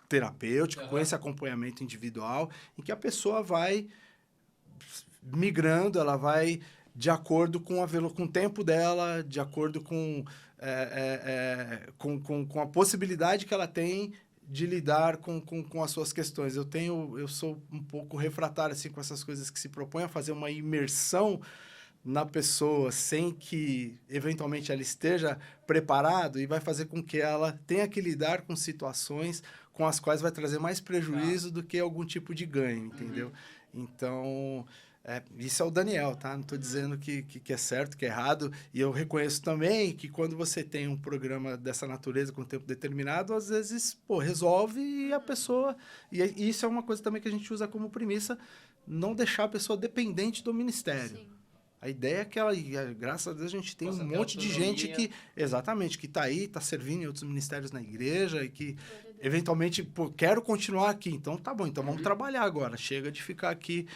terapêutico, com esse acompanhamento individual, em que a pessoa vai migrando, ela vai de acordo com o tempo dela, de acordo com a possibilidade que ela tem de lidar com as suas questões. Eu sou um pouco refratário assim, com essas coisas que se propõem a fazer uma imersão na pessoa sem que, eventualmente, ela esteja preparado, e vai fazer com que ela tenha que lidar com situações com as quais vai trazer mais prejuízo do que algum tipo de ganho, entendeu? Então, isso é o Daniel, tá? Não estou dizendo que é certo, que é errado. E eu reconheço também que quando você tem um programa dessa natureza com tempo determinado, às vezes, resolve e a pessoa... E isso é uma coisa também que a gente usa como premissa, não deixar a pessoa dependente do ministério. Sim. A ideia é que graças a Deus, a gente tem um monte de gente que, exatamente, que está aí, está servindo em outros ministérios na igreja e que, eventualmente, quero continuar aqui. Então, tá bom, então vamos trabalhar agora. Chega de ficar aqui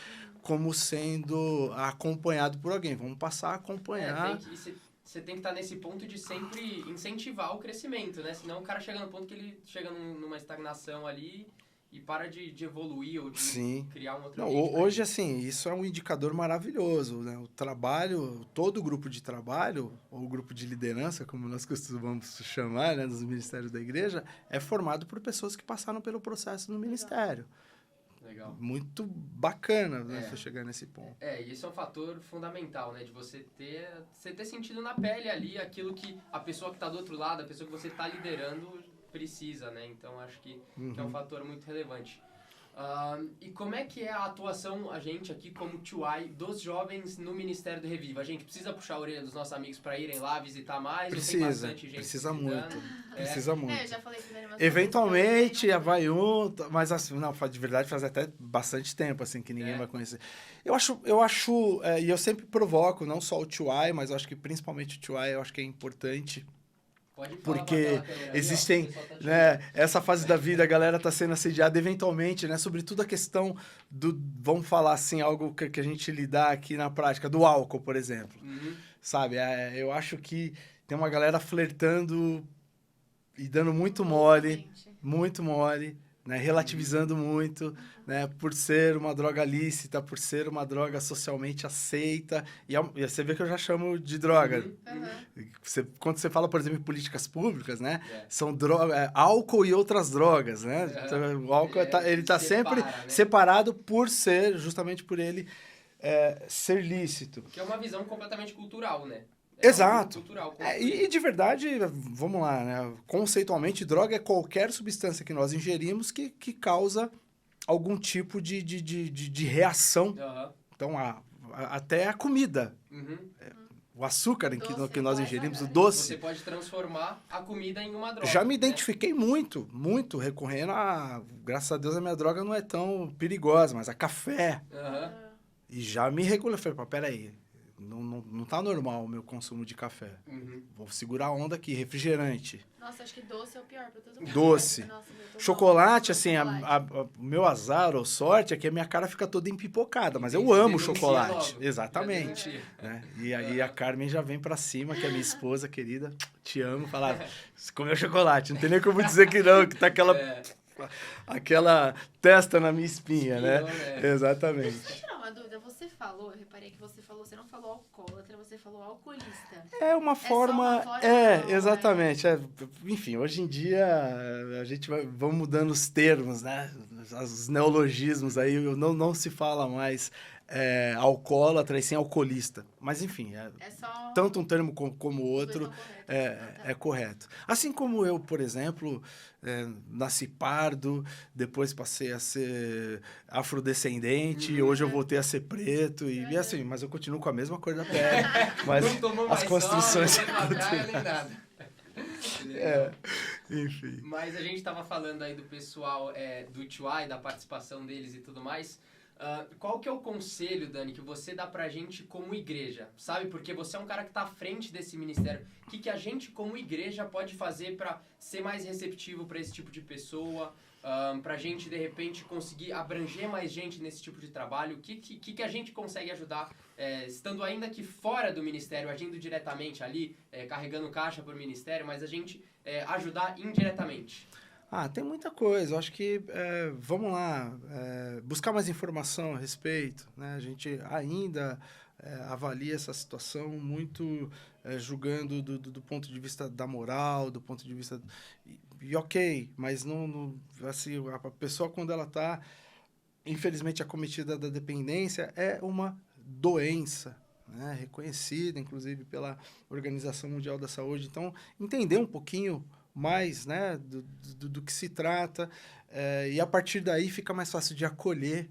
como sendo acompanhado por alguém. Vamos passar a acompanhar. Você tem que estar nesse ponto de sempre incentivar o crescimento, né? Senão o cara chega no ponto que ele chega numa estagnação ali e para de evoluir ou de criar um outro ambiente. Hoje, assim, isso é um indicador maravilhoso, né? O trabalho, todo o grupo de trabalho, ou grupo de liderança, como nós costumamos chamar, né, nos ministérios da igreja, é formado por pessoas que passaram pelo processo no ministério. Legal. Muito bacana, né, você chegar nesse ponto. E isso é um fator fundamental, né? De você ter sentido na pele ali aquilo que a pessoa que está do outro lado, a pessoa que você está liderando precisa, né? Então, acho que é um fator muito relevante. E como é que é a atuação, a gente aqui como TUI, dos jovens no Ministério do Reviva? A gente precisa puxar a orelha dos nossos amigos para irem lá visitar mais? Precisa muito. Eu já falei com o eventualmente, vai mas assim, não, de verdade faz até bastante tempo assim que ninguém vai conhecer. Eu acho, e eu sempre provoco, não só o TUI, mas eu acho que principalmente o TUI, eu acho que é importante. Porque existem, né, essa fase da vida, a galera está sendo assediada eventualmente, né, sobretudo a questão vamos falar assim, algo que a gente lidar aqui na prática, do álcool, por exemplo, sabe? Eu acho que tem uma galera flertando e dando muito mole, né, relativizando muito, né, por ser uma droga lícita, por ser uma droga socialmente aceita, e você vê que eu já chamo de droga. Quando você fala, por exemplo, em políticas públicas, né, são álcool e outras drogas, né, então, o álcool ele está sempre separado justamente por ele ser lícito. Que é uma visão completamente cultural, né? Exato. E de verdade, vamos lá, né? Conceitualmente, droga é qualquer substância que nós ingerimos que causa algum tipo de reação. Então, até a comida. O açúcar que nós ingerimos, o doce. Você pode transformar a comida em uma droga. Já me identifiquei muito recorrendo graças a Deus, a minha droga não é tão perigosa, mas a café. E já me regulei. Falei, peraí. Não tá normal o meu consumo de café. Vou segurar a onda aqui, refrigerante. Nossa, acho que doce é o pior pra todo mundo. Doce. Nossa, chocolate, assim, o meu azar ou sorte é que a minha cara fica toda empipocada, mas eu amo chocolate. Logo. Exatamente. Né? E aí a Carmen já vem pra cima, que é minha esposa querida, te amo, falar, você comeu chocolate, não tem nem como dizer que não, que tá aquela aquela testa na minha espinha, né? Exatamente. Deixa eu tirar uma dúvida. Você falou, eu reparei que você não falou alcoólatra, você falou alcoolista. É uma forma... Exatamente. Enfim, hoje em dia a gente vamos mudando os termos, né? Os neologismos aí, não se fala mais alcoólatra e sem alcoolista. Mas, enfim, só... tanto um termo como o outro é correto. Assim como eu, por exemplo, nasci pardo, depois passei a ser afrodescendente, e hoje eu voltei a ser preto, e assim, mas eu continuo com a mesma cor da pele. Mas não tomou mais as construções... sol, não praia, nem nada. Enfim. Mas a gente estava falando aí do pessoal do TY, da participação deles e tudo mais. Qual que é o conselho, Dani, que você dá pra gente como igreja? Sabe? Porque você é um cara que tá à frente desse ministério. O que a gente, como igreja, pode fazer pra ser mais receptivo pra esse tipo de pessoa? Pra gente, de repente, conseguir abranger mais gente nesse tipo de trabalho? O que a gente consegue ajudar, estando ainda que fora do ministério, agindo diretamente ali, carregando caixa pro ministério, mas a gente ajudar indiretamente? Tem muita coisa. Eu acho que, vamos lá, buscar mais informação a respeito, né? A gente ainda avalia essa situação muito julgando do ponto de vista da moral, do ponto de vista... E ok, mas assim, a pessoa, quando ela está, infelizmente, acometida da dependência, é uma doença, né? Reconhecida, inclusive, pela Organização Mundial da Saúde. Então, entender um pouquinho mais, né, do que se trata, e a partir daí fica mais fácil de acolher.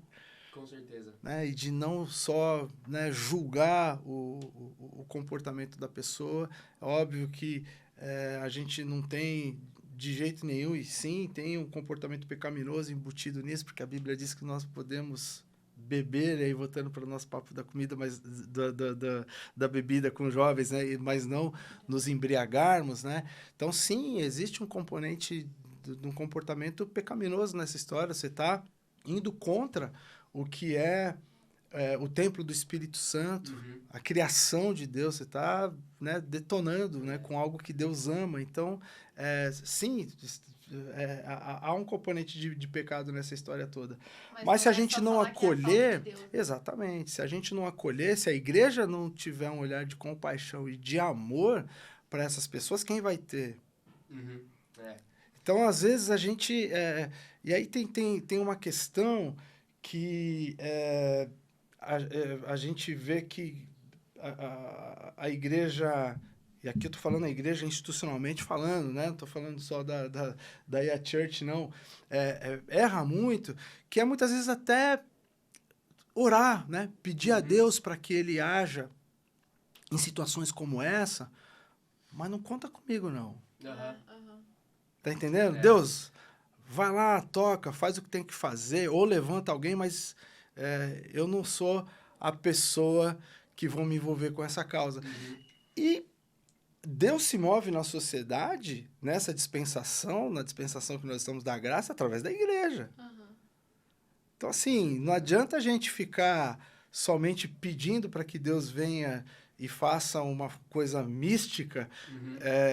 Com certeza. Né, e de não só, né, julgar o comportamento da pessoa. É óbvio que a gente não tem de jeito nenhum, e sim, tem um comportamento pecaminoso embutido nisso, porque a Bíblia diz que nós podemos beber, aí voltando para o nosso papo da comida, mas da bebida com jovens, né? Mas não nos embriagarmos, né? Então, sim, existe um componente de um comportamento pecaminoso nessa história. Você está indo contra o que é o templo do Espírito Santo, a criação de Deus. Você está, né, detonando, né, com algo que Deus ama. Então, sim... há um componente de pecado nessa história toda. Mas se a gente não acolher... Exatamente. Se a gente não acolher, se a igreja não tiver um olhar de compaixão e de amor para essas pessoas, quem vai ter? Então, às vezes, a gente... e aí tem uma questão que a gente vê que a igreja... E aqui eu estou falando a igreja institucionalmente falando, né? Não estou falando só da IA Church, não. Erra muito, que é muitas vezes até orar, né? Pedir a Deus para que Ele haja em situações como essa, mas não conta comigo, não. Tá entendendo? Deus, vai lá, toca, faz o que tem que fazer, ou levanta alguém, mas eu não sou a pessoa que vou me envolver com essa causa. E Deus se move na sociedade, nessa dispensação, na dispensação que nós estamos da graça, através da igreja. Então, assim, não adianta a gente ficar somente pedindo para que Deus venha e faça uma coisa mística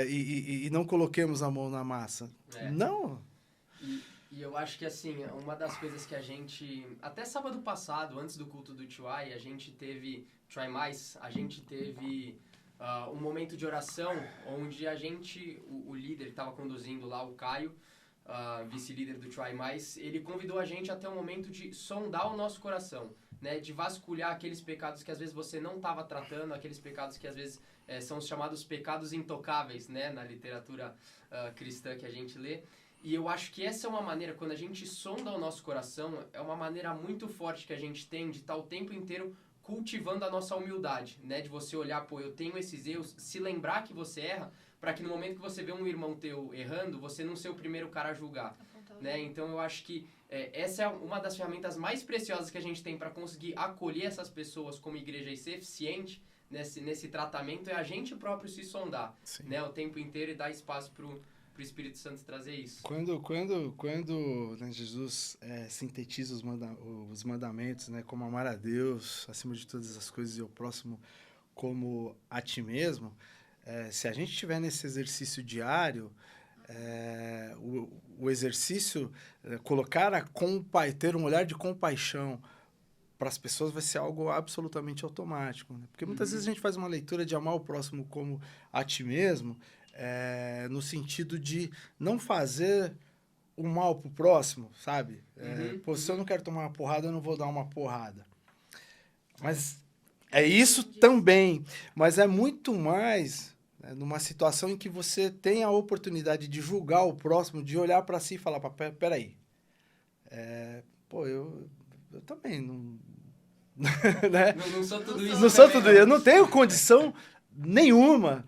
e não coloquemos a mão na massa. Não. E eu acho que, assim, uma das coisas que a gente... Até sábado passado, antes do culto do TY, a gente teve... Try Mais, a gente teve... um momento de oração onde o líder que estava conduzindo lá, o Caio, vice-líder do Try Mais, ele convidou a gente a ter um momento de sondar o nosso coração, né, de vasculhar aqueles pecados que às vezes você não estava tratando, aqueles pecados que às vezes são os chamados pecados intocáveis, né, na literatura cristã que a gente lê. E eu acho que essa é uma maneira, quando a gente sonda o nosso coração, é uma maneira muito forte que a gente tem de estar o tempo inteiro cultivando a nossa humildade, né? De você olhar, pô, eu tenho esses erros, se lembrar que você erra, para que no momento que você vê um irmão teu errando, você não ser o primeiro cara a julgar, né? Então eu acho que essa é uma das ferramentas mais preciosas que a gente tem para conseguir acolher essas pessoas como igreja e ser eficiente nesse tratamento, é a gente próprio se sondar, né? O tempo inteiro, e dar espaço pro Espírito Santo trazer isso. Quando né, Jesus sintetiza os mandamentos, né, como amar a Deus acima de todas as coisas e ao próximo como a ti mesmo, se a gente estiver nesse exercício diário, O exercício, colocar ter um olhar de compaixão para as pessoas vai ser algo absolutamente automático, né? Porque muitas vezes a gente faz uma leitura de amar o próximo como a ti mesmo, no sentido de não fazer o mal pro próximo, sabe? Se eu não quero tomar uma porrada, eu não vou dar uma porrada. Mas é isso também, mas é muito mais, né, numa situação em que você tem a oportunidade de julgar o próximo, de olhar para si e falar, peraí, eu também não... né? Não sou tudo isso. Não sou tudo isso. Eu não tenho condição nenhuma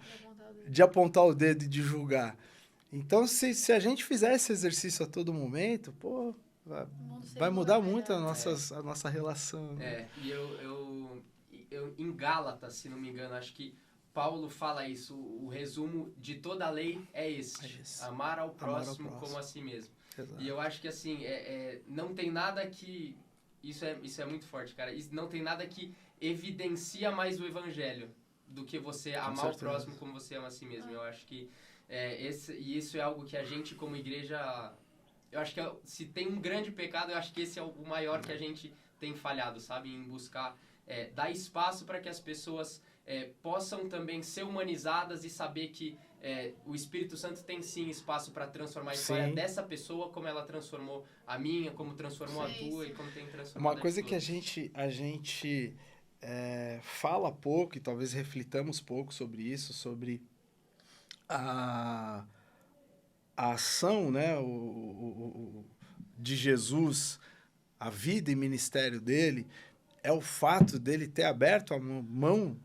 de apontar o dedo e de julgar. Então, se a gente fizer esse exercício a todo momento, vai mudar muito a nossa relação. Né? E eu em Gálatas, se não me engano, acho que Paulo fala isso. O resumo de toda a lei é esse. Amar ao próximo como a si mesmo. Exato. E eu acho que, assim, não tem nada que... Isso é muito forte, cara. Não tem nada que evidencia mais o evangelho do que você amar o próximo como você ama a si mesmo. Eu acho que isso é algo que a gente, como igreja... Eu acho que se tem um grande pecado, eu acho que esse é o maior que a gente tem falhado, sabe? Em buscar dar espaço para que as pessoas possam também ser humanizadas e saber que o Espírito Santo tem sim espaço para transformar a história dessa pessoa, como ela transformou a minha, como transformou a tua e como tem transformado uma coisa que a gente fala pouco e talvez reflitamos pouco sobre isso, sobre a ação, né, de Jesus, a vida e ministério dele, é o fato dele ter aberto a mão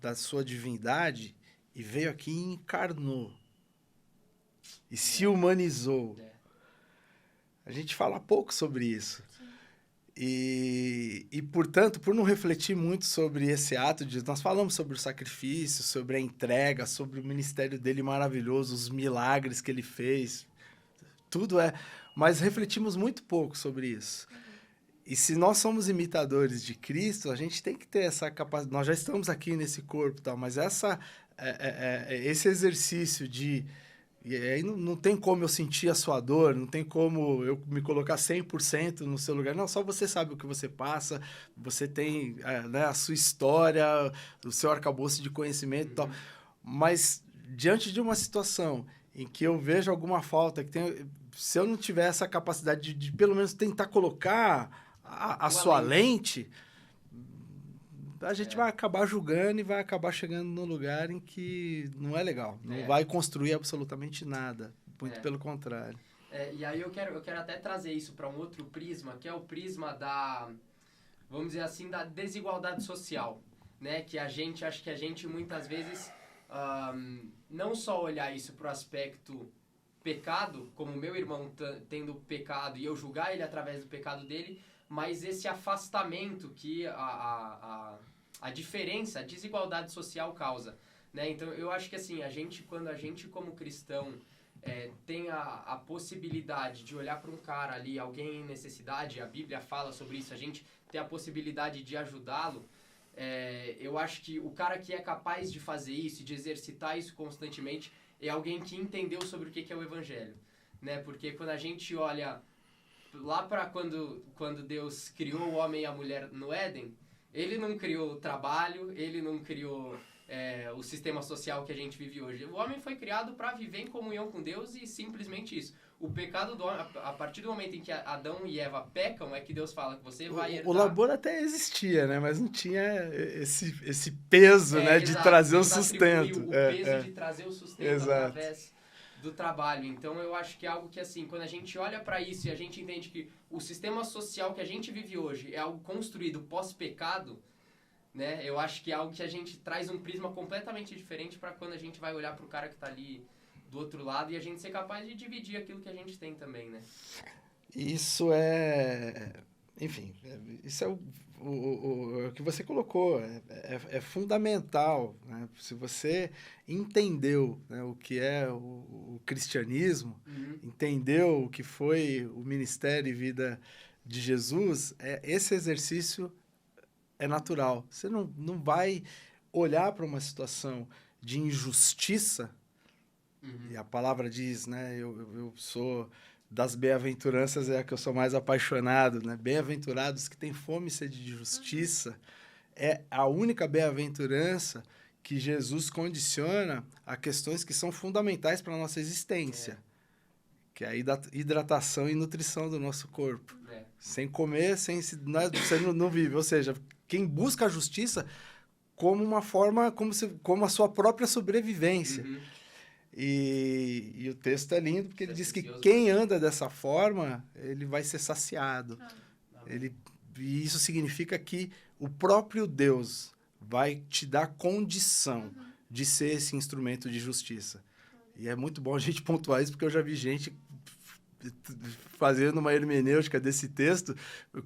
da sua divindade e veio aqui e encarnou. E se humanizou. A gente fala pouco sobre isso. E, portanto, por não refletir muito sobre esse ato nós falamos sobre o sacrifício, sobre a entrega, sobre o ministério dele maravilhoso, os milagres que ele fez. Tudo mas refletimos muito pouco sobre isso. E se nós somos imitadores de Cristo, a gente tem que ter essa capacidade. Nós já estamos aqui nesse corpo, tal, mas esse exercício de... E aí não tem como eu sentir a sua dor, não tem como eu me colocar 100% no seu lugar. Não, só você sabe o que você passa, você tem a sua história, o seu arcabouço de conhecimento e tal. Mas diante de uma situação em que eu vejo alguma falta, se eu não tiver essa capacidade de pelo menos tentar colocar a sua lente, a gente vai acabar julgando e vai acabar chegando num lugar em que não é legal. Não vai construir absolutamente nada. Muito pelo contrário. E aí eu quero até trazer isso para um outro prisma, que é o prisma vamos dizer assim, da desigualdade social. Né? Que acho que a gente muitas vezes não só olhar isso para o aspecto pecado, como meu irmão tendo pecado e eu julgar ele através do pecado dele, mas esse afastamento que a diferença, a desigualdade social causa, né? Então, eu acho que assim, quando a gente como cristão tem a possibilidade de olhar para um cara ali, alguém em necessidade, a Bíblia fala sobre isso, a gente tem a possibilidade de ajudá-lo, eu acho que o cara que é capaz de fazer isso, de exercitar isso constantemente, é alguém que entendeu sobre o que é o Evangelho, né? Porque quando a gente olha lá para quando Deus criou o homem e a mulher no Éden, ele não criou o trabalho, ele não criou o sistema social que a gente vive hoje. O homem foi criado para viver em comunhão com Deus e simplesmente isso. O pecado do homem, a partir do momento em que Adão e Eva pecam, é que Deus fala que você vai herdar... O labor até existia, né? Mas não tinha esse peso, né? Exato. De trazer Deus o sustento. O peso de trazer o sustento Exato. através do trabalho. Então, eu acho que é algo que, assim, quando a gente olha para isso e a gente entende que o sistema social que a gente vive hoje é algo construído pós-pecado, né? Eu acho que é algo que a gente traz um prisma completamente diferente para quando a gente vai olhar para o cara que está ali do outro lado e a gente ser capaz de dividir aquilo que a gente tem também, né? Isso enfim, isso é o que você colocou, é fundamental, né? Se você entendeu, né, o que é o cristianismo, entendeu o que foi o ministério e vida de Jesus, esse exercício é natural. Você não vai olhar para uma situação de injustiça E a palavra diz, né? Eu sou das bem-aventuranças, é a que eu sou mais apaixonado, né? Bem-aventurados que têm fome e sede de justiça. É a única bem-aventurança que Jesus condiciona a questões que são fundamentais para a nossa existência. Que é a hidratação e nutrição do nosso corpo. Sem comer, você não vive. Ou seja, quem busca a justiça como uma forma, como a sua própria sobrevivência. E o texto é lindo, porque ele diz que quem anda dessa forma, ele vai ser saciado. E isso significa que o próprio Deus vai te dar condição de ser esse instrumento de justiça. E é muito bom a gente pontuar isso, porque eu já vi gente fazendo uma hermenêutica desse texto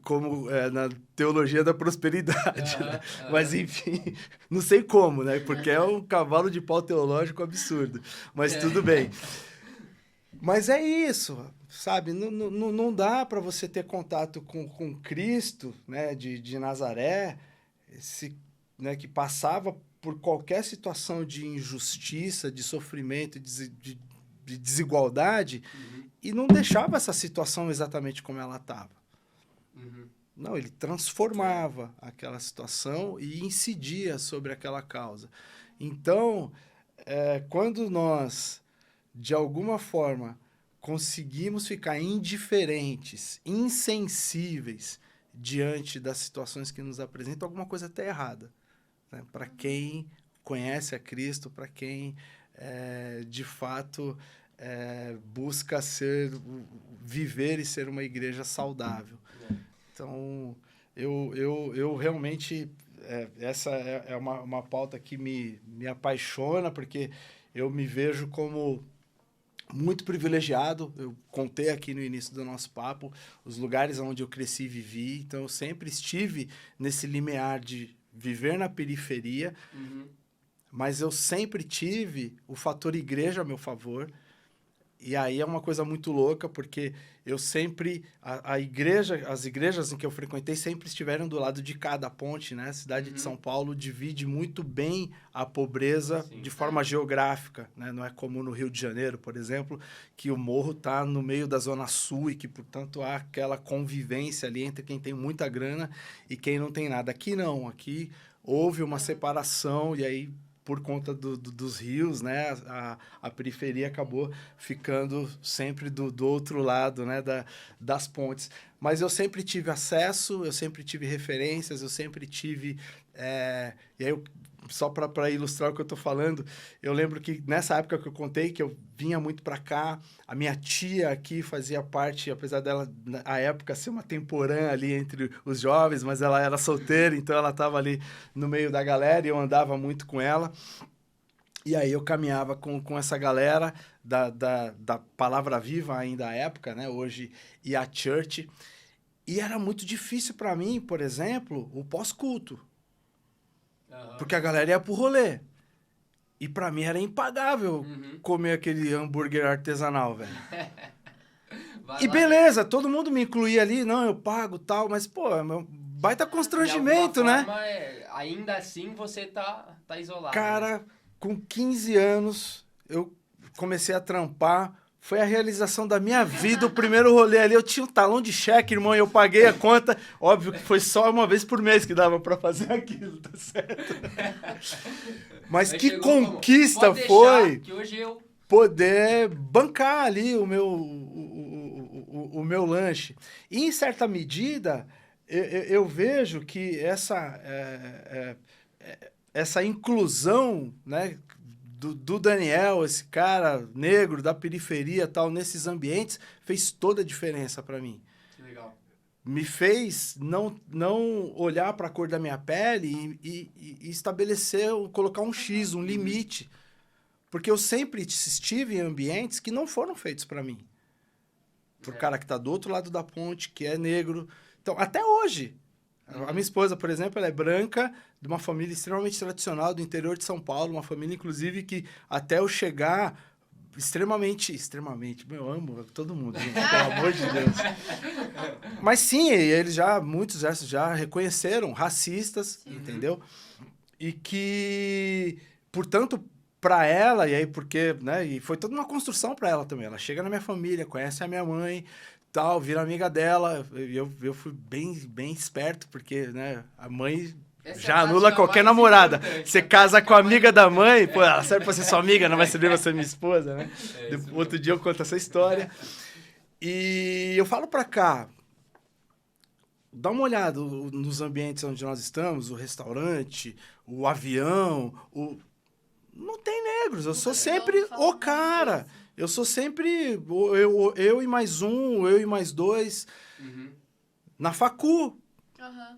como na teologia da prosperidade. Né? Mas, enfim, não sei como, né? Porque é um cavalo de pau teológico absurdo. Mas tudo bem. Mas é isso, sabe? Não dá para você ter contato com Cristo, né, de Nazaré, né, que passava por qualquer situação de injustiça, de sofrimento, de desigualdade, e não deixava essa situação exatamente como ela estava. Não, ele transformava aquela situação e incidia sobre aquela causa. Então, quando nós, de alguma forma, conseguimos ficar indiferentes, insensíveis diante das situações que nos apresentam, alguma coisa está errada. Né? Para quem conhece a Cristo, para quem, de fato, busca viver e ser uma igreja saudável. Então, eu realmente... essa é uma pauta que me apaixona, porque eu me vejo como muito privilegiado. Eu contei aqui no início do nosso papo os lugares onde eu cresci e vivi. Então, eu sempre estive nesse limiar de viver na periferia, mas eu sempre tive o fator igreja a meu favor. E aí é uma coisa muito louca, porque eu sempre... as igrejas em que eu frequentei sempre estiveram do lado de cá da ponte, né? A cidade de São Paulo divide muito bem a pobreza de forma geográfica, né? Não é como no Rio de Janeiro, por exemplo, que o morro está no meio da Zona Sul e que, portanto, há aquela convivência ali entre quem tem muita grana e quem não tem nada. Aqui não, aqui houve uma separação e aí... por conta dos rios, né, a periferia acabou ficando sempre do outro lado, né, das pontes. Mas eu sempre tive acesso, eu sempre tive referências, eu sempre tive... e aí, só para ilustrar o que eu estou falando, eu lembro que nessa época que eu contei, que eu vinha muito para cá, a minha tia aqui fazia parte, apesar dela, na época, ser uma temporã ali entre os jovens, mas ela era solteira, então ela estava ali no meio da galera e eu andava muito com ela. E aí eu caminhava com essa galera da Palavra Viva ainda à época, né? Hoje, e a Church. E era muito difícil para mim, por exemplo, o pós-culto. Porque a galera ia pro rolê. E pra mim era impagável comer aquele hambúrguer artesanal, velho. E beleza, todo mundo me incluía ali, não, eu pago tal, mas, pô, meu baita constrangimento, né? Forma, ainda assim você tá isolado. Cara, com 15 anos, eu comecei a trampar. Foi a realização da minha vida, o primeiro rolê ali. Eu tinha um talão de cheque, irmão, e eu paguei a conta. Óbvio que foi só uma vez por mês que dava pra fazer aquilo, tá certo? Mas que conquista foi que hoje eu... poder bancar ali o meu lanche. E, em certa medida, eu vejo que essa inclusão, né, do Daniel, esse cara negro da periferia, tal, nesses ambientes, fez toda a diferença para mim. Que legal. Me fez não olhar para a cor da minha pele e estabelecer, colocar um X, um limite. Porque eu sempre estive em ambientes que não foram feitos para mim. Pro cara que está do outro lado da ponte, que é negro. Então, até hoje... A minha esposa, por exemplo, ela é branca, de uma família extremamente tradicional do interior de São Paulo, uma família, inclusive, que até eu chegar extremamente, eu amo todo mundo, gente, pelo amor de Deus. Mas sim, muitos já reconheceram racistas, entendeu? E que, portanto, para ela, e aí porque, né, e foi toda uma construção para ela também. Ela chega na minha família, conhece a minha mãe, tal, vira amiga dela. E eu fui bem esperto, porque, né, a mãe Essa já é a anula tática qualquer mais namorada. importante, Você a casa tática com a mais amiga da mãe, importante. pô, ela serve pra ser sua amiga, não vai servir pra ser minha esposa, né? É isso Outro mesmo. dia eu conto essa história. E eu falo pra cá, dá uma olhada nos ambientes onde nós estamos, o restaurante, o avião, não tem negros, eu sou sempre o cara. Eu sou sempre eu e mais um, eu e mais dois. Uhum. Na facu, Aham.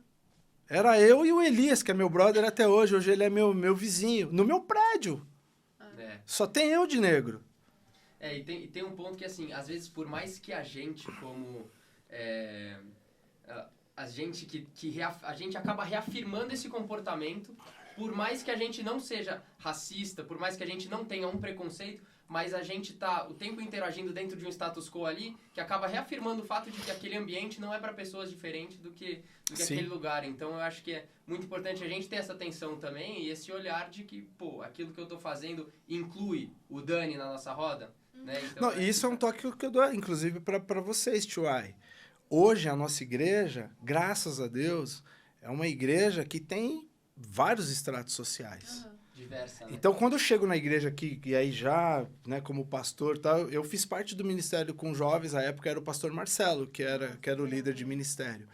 era eu e o Elias, que é meu brother até hoje. Hoje ele é meu vizinho. No meu prédio, É. só tem eu de negro. E tem um ponto que, assim, às vezes, por mais que a gente, como... a gente a gente acaba reafirmando esse comportamento, por mais que a gente não seja racista, por mais que a gente não tenha um preconceito, mas a gente tá o tempo inteiro agindo dentro de um status quo ali, que acaba reafirmando o fato de que aquele ambiente não é para pessoas diferentes do que Sim. aquele lugar. Então, eu acho que é muito importante a gente ter essa atenção também e esse olhar de que, pô, aquilo que eu tô fazendo inclui o Dani na nossa roda, né? Então, Não, isso é um toque que eu dou, inclusive, para vocês, Tchuai. Hoje, a nossa igreja, graças a Deus, é uma igreja que tem vários estratos sociais. Aham. diversa, né? Então, quando eu chego na igreja aqui, e aí já, né, como pastor, tal, eu fiz parte do ministério com jovens, à época era o pastor Marcelo, que era o líder de ministério.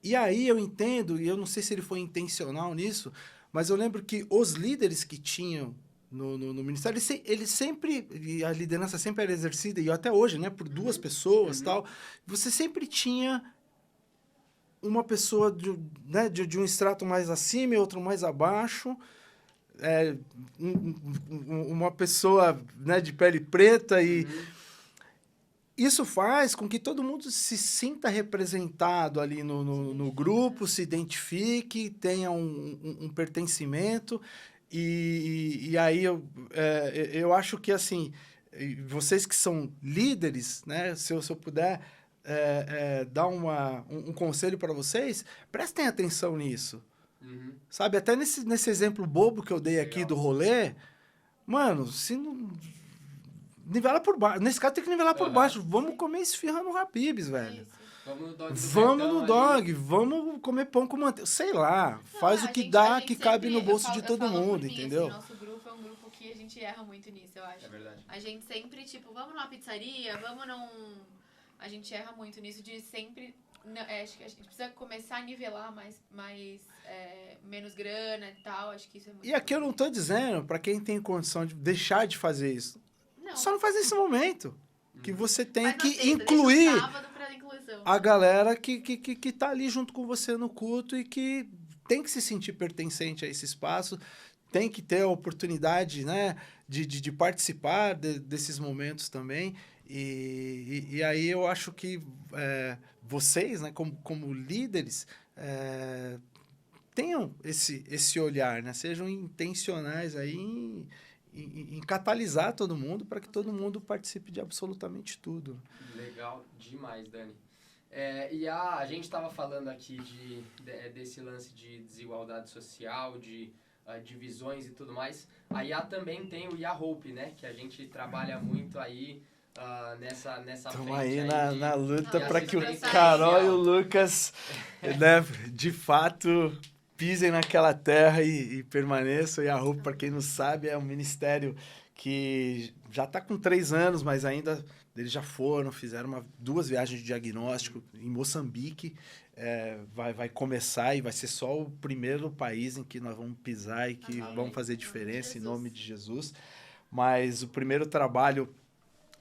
E aí eu entendo, e eu não sei se ele foi intencional nisso, mas eu lembro que os líderes que tinham no ministério, eles sempre, e a liderança sempre era exercida, e até hoje, né, por duas pessoas, tal, você sempre tinha uma pessoa né, de um extrato mais acima e outro mais abaixo, uma pessoa, né, de pele preta, e isso faz com que todo mundo se sinta representado ali no grupo, se identifique, tenha um pertencimento. E aí eu acho que, assim, vocês que são líderes, né, se eu puder dar um conselho para vocês, prestem atenção nisso. Uhum. Sabe, até nesse exemplo bobo que eu dei aqui Legal. do rolê, mano, se não... Nivela por baixo. Nesse caso tem que nivelar por baixo. Vamos comer esfirra no Habib's, velho. Isso. Vamos no dog do Vamos Sertão no ali. dog, vamos comer pão com manteiga. Sei lá, faz Não, o que a dá, gente que cabe sempre- no bolso eu de falo- eu todo falo por mundo, mim, entendeu? Assim, nosso grupo é um grupo que a gente erra muito nisso, eu acho. É verdade. A gente sempre, tipo, vamos numa pizzaria, vamos num... A gente erra muito nisso de sempre... acho que a gente precisa começar a nivelar menos grana e tal, acho que isso é muito... E aqui eu não tô dizendo pra quem tem condição de deixar de fazer isso. Não, Só não faz nesse momento. Que você tem faz na que sexta, incluir deixa o sábado pra inclusão. a galera que tá ali junto com você no culto e que tem que se sentir pertencente a esse espaço, tem que ter a oportunidade, né, de participar desses momentos também. E aí eu acho que vocês, né, como líderes, tenham esse olhar, né, sejam intencionais aí em catalisar todo mundo para que todo mundo participe de absolutamente tudo. Legal demais, Dani. E a gente estava falando aqui desse lance de desigualdade social, de divisões e tudo mais. A IA também tem o IA Hope, né? Que a gente trabalha muito aí nessa Estamos frente aí na luta de para que o assistência Carol social. e o Lucas, né, de fato, pisem naquela terra e permaneçam. E a RUP, para quem não sabe, é um ministério que já está com 3 anos, mas ainda eles já fizeram 2 viagens de diagnóstico em Moçambique. Vai começar e vai ser só o primeiro país em que nós vamos pisar e que Amém. vamos fazer Em nome de diferença em Jesus. nome de Jesus. Mas o primeiro trabalho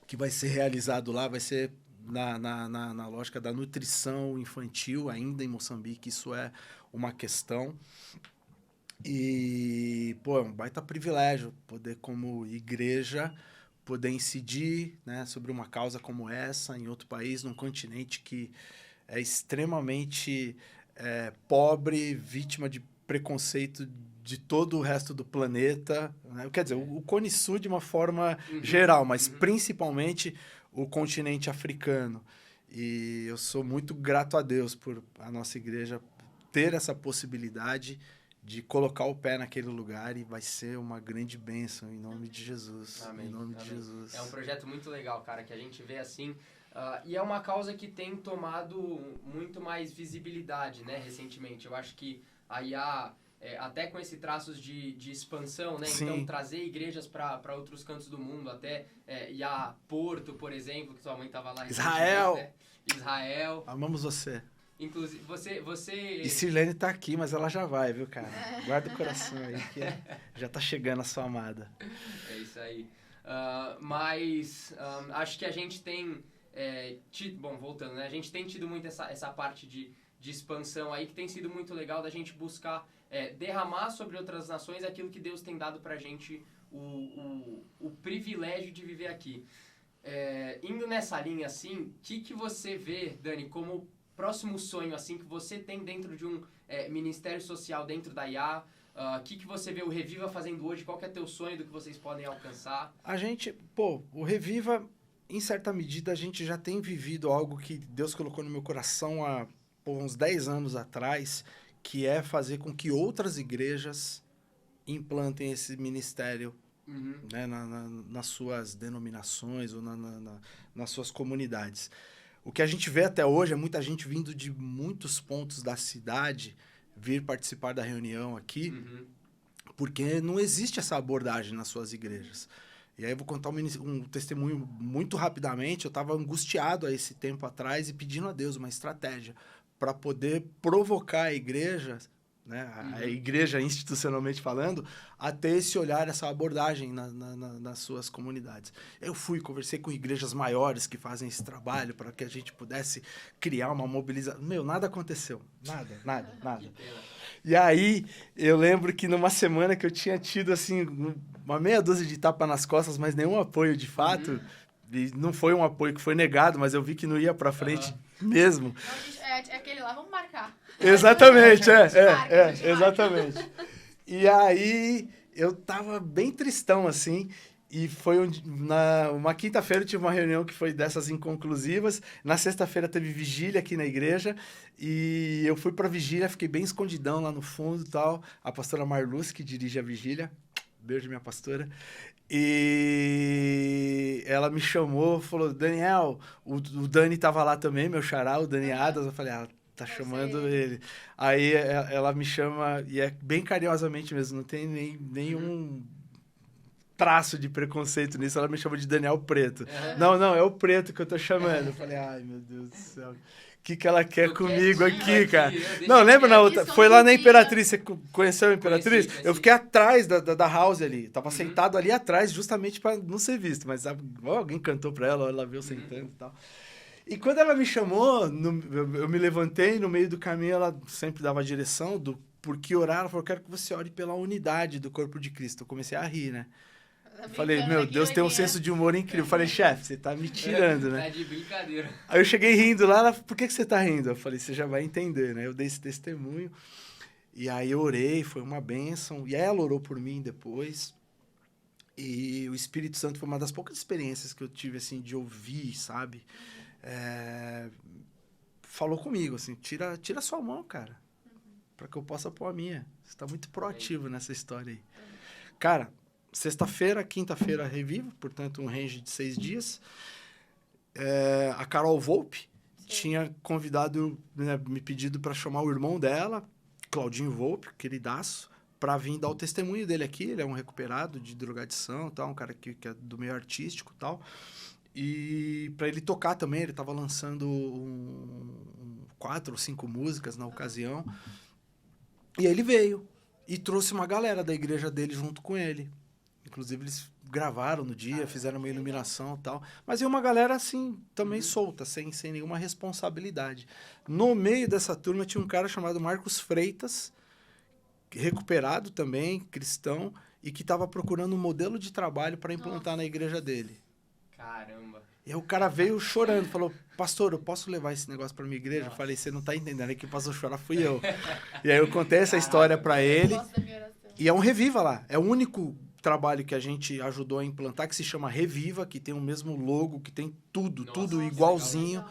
que vai ser realizado lá vai ser na lógica da nutrição infantil, ainda em Moçambique. Isso é uma questão. E, pô, é um baita privilégio poder, como igreja, poder incidir, né, sobre uma causa como essa em outro país, num continente que é extremamente pobre, vítima de preconceito de todo o resto do planeta, né? Quer dizer, o Cone Sul de uma forma geral, mas principalmente o continente africano. E eu sou muito grato a Deus por a nossa igreja ter essa possibilidade de colocar o pé naquele lugar e vai ser uma grande bênção em nome de Jesus. Amém. Em nome de Amém. Jesus. É um projeto muito legal, cara, que a gente vê assim. E é uma causa que tem tomado muito mais visibilidade, né, recentemente. Eu acho que a IA, até com esses traços de expansão, né? Sim. Então, trazer igrejas para outros cantos do mundo, até IA Porto, por exemplo, que sua mãe estava lá. Israel! Né? Israel. Amamos você. Inclusive, você... E Sirlene tá aqui, mas ela já vai, viu, cara? Guarda o coração aí, que já tá chegando a sua amada. É isso aí. Mas acho que a gente tem... bom, voltando, né? A gente tem tido muito essa parte de expansão aí, que tem sido muito legal da gente buscar derramar sobre outras nações aquilo que Deus tem dado pra gente o privilégio de viver aqui. Indo nessa linha, assim, o que você vê, Dani, como próximo sonho, assim, que você tem dentro de um ministério social dentro da IA? O que você vê o Reviva fazendo hoje? Qual que é teu sonho do que vocês podem alcançar? A gente, o Reviva, em certa medida, a gente já tem vivido algo que Deus colocou no meu coração há uns 10 anos atrás, que é fazer com que outras igrejas implantem esse ministério, né, nas suas denominações ou nas suas comunidades. O que a gente vê até hoje é muita gente vindo de muitos pontos da cidade vir participar da reunião aqui, porque não existe essa abordagem nas suas igrejas. E aí eu vou contar um testemunho muito rapidamente. Eu estava angustiado há esse tempo atrás e pedindo a Deus uma estratégia para poder provocar a igreja, né, a igreja institucionalmente falando, a ter esse olhar, essa abordagem nas suas comunidades. Eu conversei com igrejas maiores que fazem esse trabalho para que a gente pudesse criar uma mobilização. Nada aconteceu. Nada. E aí, eu lembro que numa semana que eu tinha tido, assim, uma meia dúzia de tapa nas costas, mas nenhum apoio de fato, e não foi um apoio que foi negado, mas eu vi que não ia para frente mesmo. Aquele lá, vamos marcar. Exatamente, exatamente. E aí, eu tava bem tristão, assim, e foi uma quinta-feira eu tive uma reunião que foi dessas inconclusivas, na sexta-feira teve vigília aqui na igreja, e eu fui pra vigília, fiquei bem escondidão lá no fundo e tal, a pastora Marluce, que dirige a vigília, beijo minha pastora, e ela me chamou, falou, Daniel, o Dani tava lá também, meu xará, o Dani Adas, eu falei, tá chamando ele. Aí ela me chama, e é bem carinhosamente mesmo, não tem nenhum traço de preconceito nisso, ela me chama de Daniel Preto. Não, é o Preto que eu tô chamando. Eu falei, ai meu Deus do céu, o que ela quer comigo aqui, cara? Não, lembra na outra? Foi lá na Imperatriz, você conheceu a Imperatriz? Conheci. Eu fiquei atrás da house ali, tava sentado ali atrás, justamente pra não ser visto, mas alguém cantou pra ela viu sentando e tal. E quando ela me chamou, eu me levantei, no meio do caminho ela sempre dava a direção do por que orar. Ela falou, eu quero que você ore pela unidade do corpo de Cristo. Eu comecei a rir, né? Eu falei, meu Deus, tem um senso de humor incrível. Eu falei, chefe, você tá me tirando, né? É de brincadeira. Aí eu cheguei rindo lá, ela, por que você tá rindo? Eu falei, você já vai entender, né? Eu dei esse testemunho. E aí eu orei, foi uma bênção. E aí ela orou por mim depois. E o Espírito Santo foi uma das poucas experiências que eu tive, assim, de ouvir, sabe? Falou comigo, assim, tira sua mão, cara, para que eu possa pôr a minha. Você tá muito proativo nessa história aí. Cara, sexta-feira, quinta-feira, Reviva, portanto, um range de 6 dias. A Carol Volpe tinha convidado, né, me pedido para chamar o irmão dela, Claudinho Volpe, queridaço, para vir dar o testemunho dele aqui. Ele é um recuperado de drogadição, tal, um cara que é do meio artístico e tal. E para ele tocar também, ele estava lançando 4 ou 5 músicas na ocasião. E aí ele veio e trouxe uma galera da igreja dele junto com ele. Inclusive, eles gravaram no dia, fizeram uma iluminação e tal. Mas é uma galera, assim, também solta, sem nenhuma responsabilidade. No meio dessa turma tinha um cara chamado Marcos Freitas, recuperado também, cristão, e que estava procurando um modelo de trabalho para implantar na igreja dele. Caramba. E aí o cara veio chorando, falou, pastor, eu posso levar esse negócio pra minha igreja? Eu falei, você não tá entendendo, quem passou a chorar fui eu. E aí eu contei essa história pra ele, e é um Reviva lá, é o único trabalho que a gente ajudou a implantar, que se chama Reviva, que tem o mesmo logo, que tem tudo igualzinho,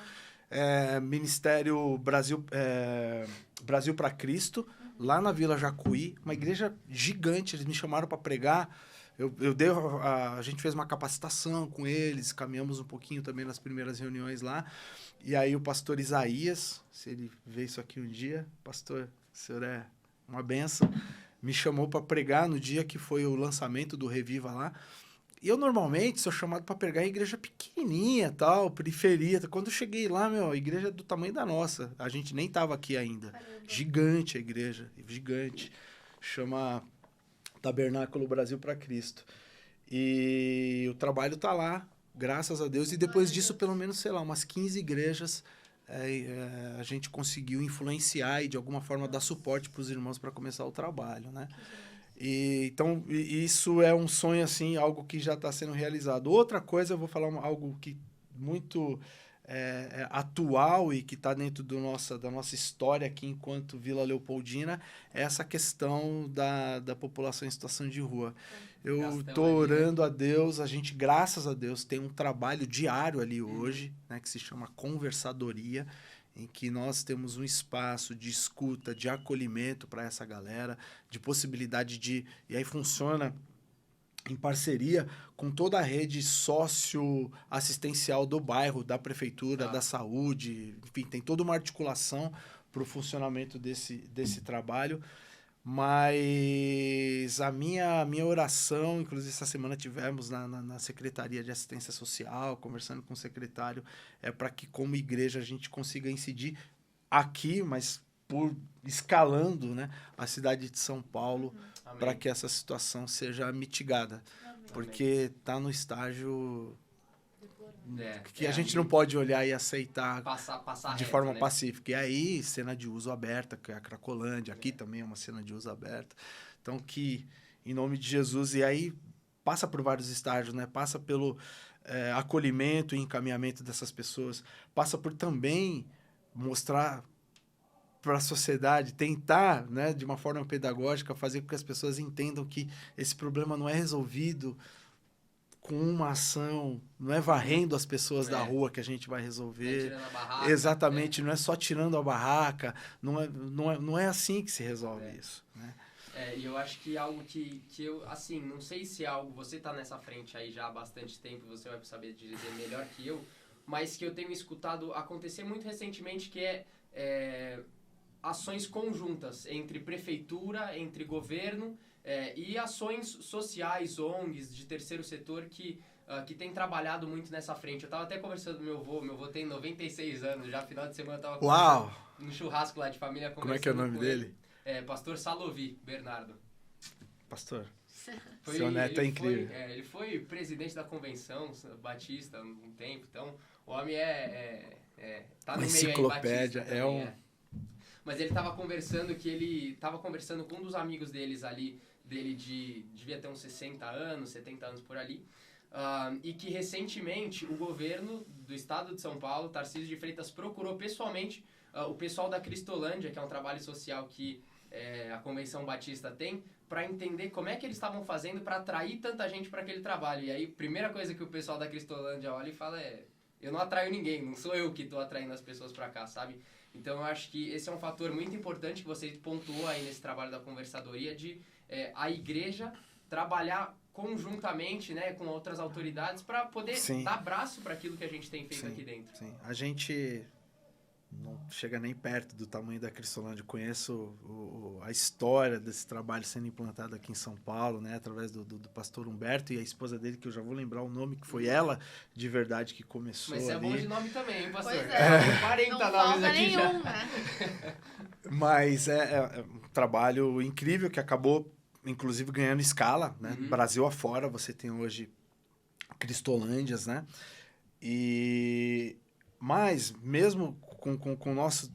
Ministério Brasil para Cristo, lá na Vila Jacuí, uma igreja gigante, eles me chamaram para pregar. A gente fez uma capacitação com eles, caminhamos um pouquinho também nas primeiras reuniões lá. E aí o pastor Isaías, se ele vê isso aqui um dia, pastor, o senhor é uma bênção, me chamou para pregar no dia que foi o lançamento do Reviva lá. E eu normalmente sou chamado para pregar em igreja pequenininha, tal, periferia. Quando eu cheguei lá, a igreja é do tamanho da nossa. A gente nem tava aqui ainda. Caramba. Gigante a igreja, gigante. Chama Tabernáculo Brasil para Cristo. E o trabalho tá lá, graças a Deus. E depois disso, pelo menos, sei lá, umas 15 igrejas a gente conseguiu influenciar e, de alguma forma, dar suporte para os irmãos para começar o trabalho, né? Então, isso é um sonho, assim, algo que já está sendo realizado. Outra coisa, eu vou falar algo que muito atual e que está dentro da nossa história aqui enquanto Vila Leopoldina, é essa questão da população em situação de rua. Eu estou orando a Deus, a gente, graças a Deus, tem um trabalho diário ali hoje, né, que se chama Conversadoria, em que nós temos um espaço de escuta, de acolhimento para essa galera, de possibilidade de... E aí funciona em parceria com toda a rede socioassistencial do bairro, da prefeitura, da saúde, enfim, tem toda uma articulação para o funcionamento desse trabalho. Mas a minha oração, inclusive essa semana tivemos na Secretaria de Assistência Social, conversando com o secretário, é para que como igreja a gente consiga incidir aqui, mas escalando, né, a cidade de São Paulo, para que essa situação seja mitigada. Amém. Porque está no estágio que a gente não pode olhar e aceitar passar de reto, forma né? pacífica. E aí, cena de uso aberta, que é a Cracolândia, aqui também é uma cena de uso aberta. Então, que, em nome de Jesus, e aí passa por vários estágios, né? Passa pelo acolhimento e encaminhamento dessas pessoas, passa por também mostrar para a sociedade, tentar, né, de uma forma pedagógica, fazer com que as pessoas entendam que esse problema não é resolvido com uma ação, não é varrendo as pessoas da rua que a gente vai resolver. Tirando a barraca, exatamente, não é só tirando a barraca, não é assim que se resolve isso, né? E eu acho que algo que eu, assim, não sei se é algo, você tá nessa frente aí já há bastante tempo, você vai saber dizer melhor que eu, mas que eu tenho escutado acontecer muito recentemente, que ações conjuntas entre prefeitura, entre governo e ações sociais, ONGs, de terceiro setor que tem trabalhado muito nessa frente. Eu estava até conversando com meu avô tem 96 anos, já final de semana eu estava conversando no churrasco lá de família. Como é que é o nome dele? Pastor Salovi Bernardo. Pastor, seu neto é incrível. Ele foi presidente da convenção batista um tempo, então o homem tá no meio aí, enciclopédia, batista, Mas ele estava conversando com um dos amigos dele devia ter uns 60 anos, 70 anos por ali, e que recentemente o governo do estado de São Paulo, Tarcísio de Freitas, procurou pessoalmente o pessoal da Cristolândia, que é um trabalho social que a Convenção Batista tem, para entender como é que eles estavam fazendo para atrair tanta gente para aquele trabalho. E aí, a primeira coisa que o pessoal da Cristolândia olha e fala eu não atraio ninguém, não sou eu que estou atraindo as pessoas para cá, sabe? Então, eu acho que esse é um fator muito importante que você pontuou aí nesse trabalho da conversadoria, de a igreja trabalhar conjuntamente, né, com outras autoridades para poder dar braço para aquilo que a gente tem feito aqui dentro. Sim, a gente não chega nem perto do tamanho da Cristolândia. Eu conheço a história desse trabalho sendo implantado aqui em São Paulo, né, através do pastor Humberto e a esposa dele, que eu já vou lembrar o nome, que foi ela de verdade que começou. Mas ali. É bom de nome também, hein, pastor? Pois é. 40 não nomes falta aqui nenhum, já. né? Mas é um trabalho incrível que acabou, inclusive, ganhando escala, né? Brasil afora, você tem hoje Cristolândias, né? Mas, mesmo com o nosso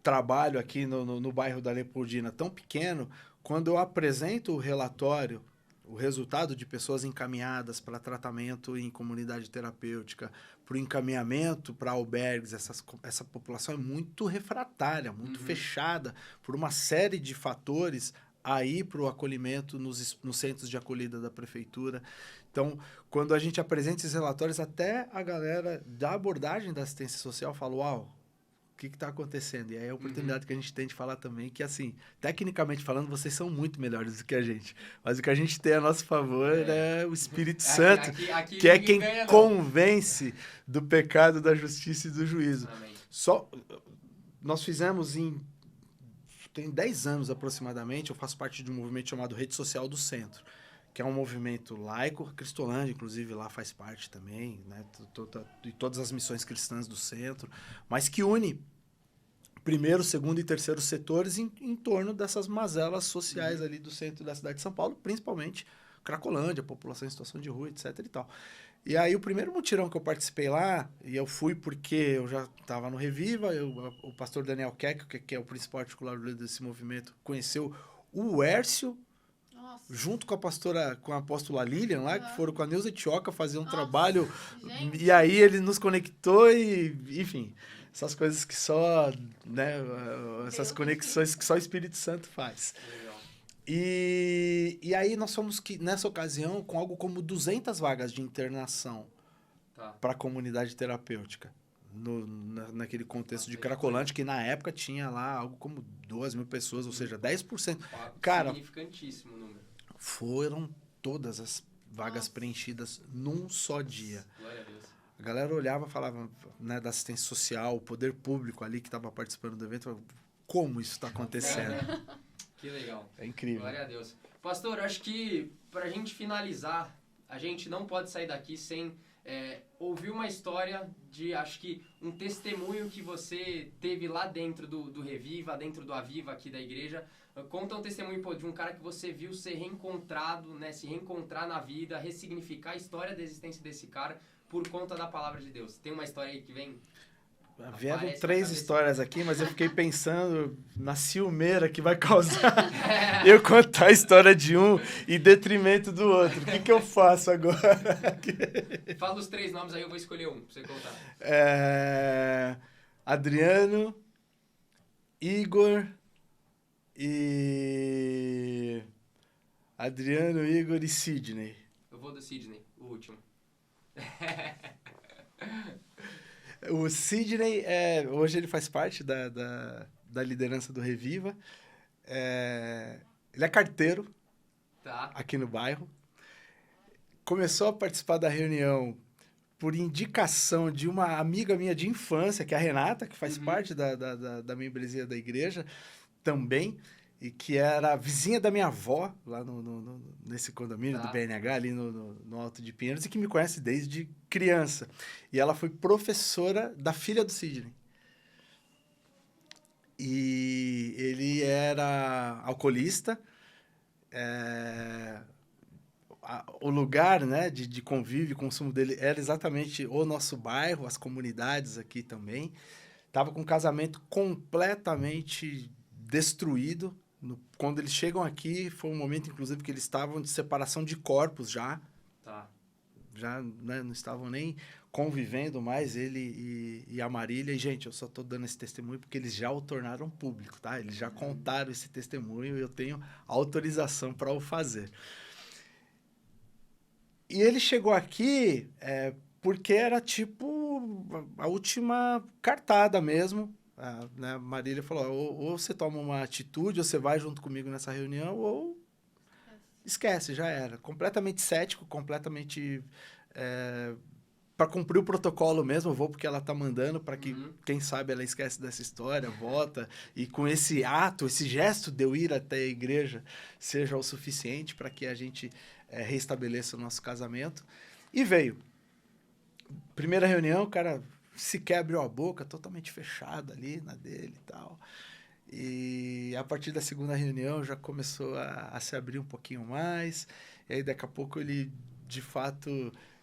trabalho aqui no bairro da Leopoldina tão pequeno, quando eu apresento o relatório, o resultado de pessoas encaminhadas para tratamento em comunidade terapêutica, para o encaminhamento para albergues, essa população é muito refratária, muito fechada, por uma série de fatores aí para o acolhimento nos centros de acolhida da prefeitura. Então, quando a gente apresenta esses relatórios, até a galera da abordagem da assistência social fala, uau, que está acontecendo? E aí a oportunidade que a gente tem de falar também que, assim, tecnicamente falando, vocês são muito melhores do que a gente. Mas o que a gente tem a nosso favor é o Espírito Santo, Aqui que é quem ganha, convence do pecado, da justiça e do juízo. Amém. Nós fizemos tem 10 anos aproximadamente, eu faço parte de um movimento chamado Rede Social do Centro, que é um movimento laico, a Cristolândia, inclusive, lá faz parte também, né, de todas as missões cristãs do centro, mas que une primeiro, segundo e terceiro setores em torno dessas mazelas sociais ali do centro da cidade de São Paulo, principalmente Cracolândia, população em situação de rua, etc e tal. E aí o primeiro mutirão que eu participei lá, e eu fui porque eu já estava no Reviva, o pastor Daniel Keck, que é o principal articulador desse movimento, conheceu o Hércio, junto com a apóstola Lilian lá, que foram com a Neuza Tioca fazer um trabalho, gente. E aí ele nos conectou e, enfim, essas coisas que só, né, essas conexões que só o Espírito Santo faz. E aí nós fomos, nessa ocasião, com algo como 200 vagas de internação para a comunidade terapêutica. Naquele contexto de Cracolândia, que na época tinha lá algo como 2.000 pessoas, ou seja, 10%. Cara, significantíssimo o número. Foram todas as vagas preenchidas num só dia. Glória a Deus. A galera olhava e falava, né, da assistência social, o poder público ali que estava participando do evento, como isso está acontecendo? Que legal. É incrível. Glória a Deus. Pastor, acho que pra gente finalizar, a gente não pode sair daqui sem ouvir uma história acho que um testemunho que você teve lá dentro do Reviva, dentro do Aviva aqui da igreja. Conta um testemunho de um cara que você viu ser reencontrado, né, se reencontrar na vida, ressignificar a história da existência desse cara por conta da palavra de Deus. Tem uma história aí que vem... Vieram 3 histórias aqui, mas eu fiquei pensando na ciumeira que vai causar eu contar a história de um em detrimento do outro. O que eu faço agora? Fala os 3 nomes aí, eu vou escolher um pra você contar. Adriano, Igor e Sidney. Eu vou do Sidney, o último. O Sidney, hoje ele faz parte da liderança do Reviva. Ele é carteiro aqui no bairro. Começou a participar da reunião por indicação de uma amiga minha de infância, que é a Renata, que faz parte da membresia da igreja também, e que era vizinha da minha avó, lá nesse condomínio do BNH, ali no Alto de Pinheiros, e que me conhece desde criança. E ela foi professora da filha do Sidney. E ele era alcoolista. O lugar, né, de convívio e consumo dele era exatamente o nosso bairro, as comunidades aqui também. Estava com um casamento completamente destruído. Quando eles chegam aqui, foi um momento, inclusive, que eles estavam de separação de corpos já. Já, né, não estavam nem convivendo mais, ele e a Marília. E, gente, eu só estou dando esse testemunho porque eles já o tornaram público, tá? Eles já contaram esse testemunho e eu tenho autorização para o fazer. E ele chegou aqui porque era, tipo, a última cartada mesmo. Né? Marília falou, ou você toma uma atitude, ou você vai junto comigo nessa reunião, ou esquece, já era. Completamente cético, completamente... para cumprir o protocolo mesmo, eu vou porque ela tá mandando, para que, quem sabe, ela esquece dessa história, volta, e com esse ato, esse gesto de eu ir até a igreja, seja o suficiente para que a gente restabeleça o nosso casamento. E veio. Primeira reunião, o cara... sequer abriu a boca, totalmente fechado ali na dele e tal. E a partir da segunda reunião já começou a se abrir um pouquinho mais. E aí daqui a pouco ele, de fato,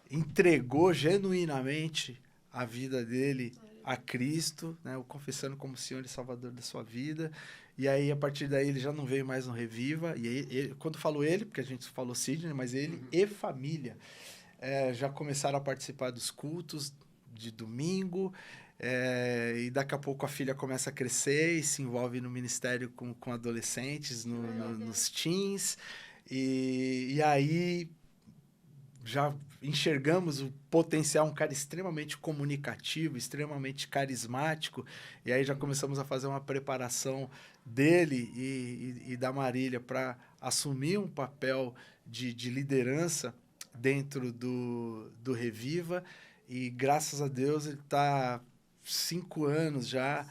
entregou genuinamente a vida dele a Cristo, né? O confessando como Senhor e Salvador da sua vida. E aí, a partir daí, ele já não veio mais no Reviva. E aí, quando falo ele, porque a gente falou Sidney, mas ele e família já começaram a participar dos cultos de domingo, e daqui a pouco a filha começa a crescer e se envolve no ministério com adolescentes, nos teens, e aí já enxergamos o potencial, um cara extremamente comunicativo, extremamente carismático, e aí já começamos a fazer uma preparação dele e da Marília para assumir um papel de liderança dentro do Reviva, e graças a Deus ele está 5 anos já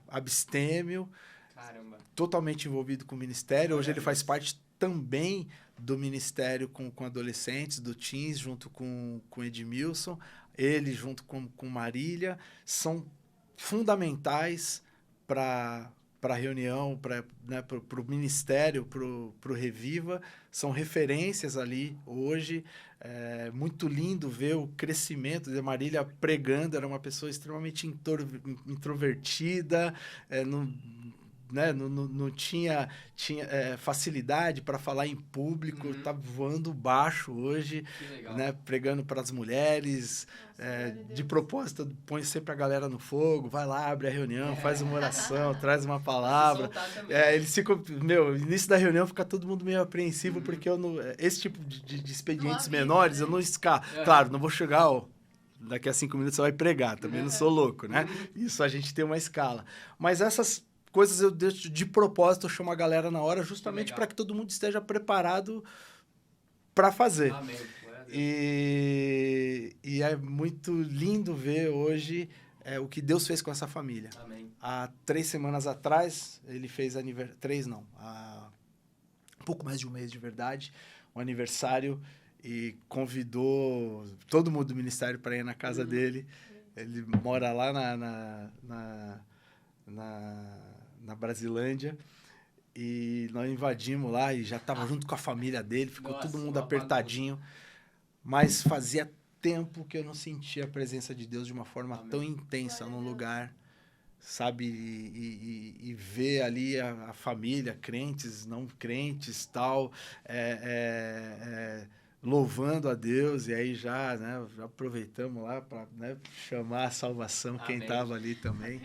abstêmio, Caramba. totalmente envolvido com o ministério. Hoje ele faz parte também do ministério com adolescentes, do Teens, junto com Edmilson. Ele, junto com Marília, são fundamentais para a reunião, para o ministério, para o Reviva. São referências ali hoje. É muito lindo ver o crescimento de Marília pregando. Era uma pessoa extremamente introvertida, não tinha facilidade para falar em público, tá voando baixo hoje, né, pregando para as mulheres. De propósito, põe sempre a galera no fogo, vai lá, abre a reunião, faz uma oração, traz uma palavra. Eles ficam, no início da reunião fica todo mundo meio apreensivo, porque esse tipo de expedientes menores, eu não escalo. Claro, não vou chegar, daqui a 5 minutos você vai pregar, também não sou louco, né? Isso a gente tem uma escala. Mas essas coisas eu deixo de propósito, eu chamo a galera na hora, justamente para que todo mundo esteja preparado para fazer. Amém. E é muito lindo ver hoje o que Deus fez com essa família. Amém. Há 3 semanas atrás, ele fez aniversário. 3 não, há um pouco mais de um mês de verdade, um aniversário, e convidou todo mundo do ministério para ir na casa dele. Ele mora lá na Brasilândia, e nós invadimos lá e já estava junto com a família dele, ficou todo mundo apertadinho, mas fazia tempo que eu não sentia a presença de Deus de uma forma tão intensa num lugar, sabe, e ver ali a família, crentes, não crentes, tal, louvando a Deus. E aí já aproveitamos lá para chamar a salvação. Amém. Quem estava ali também.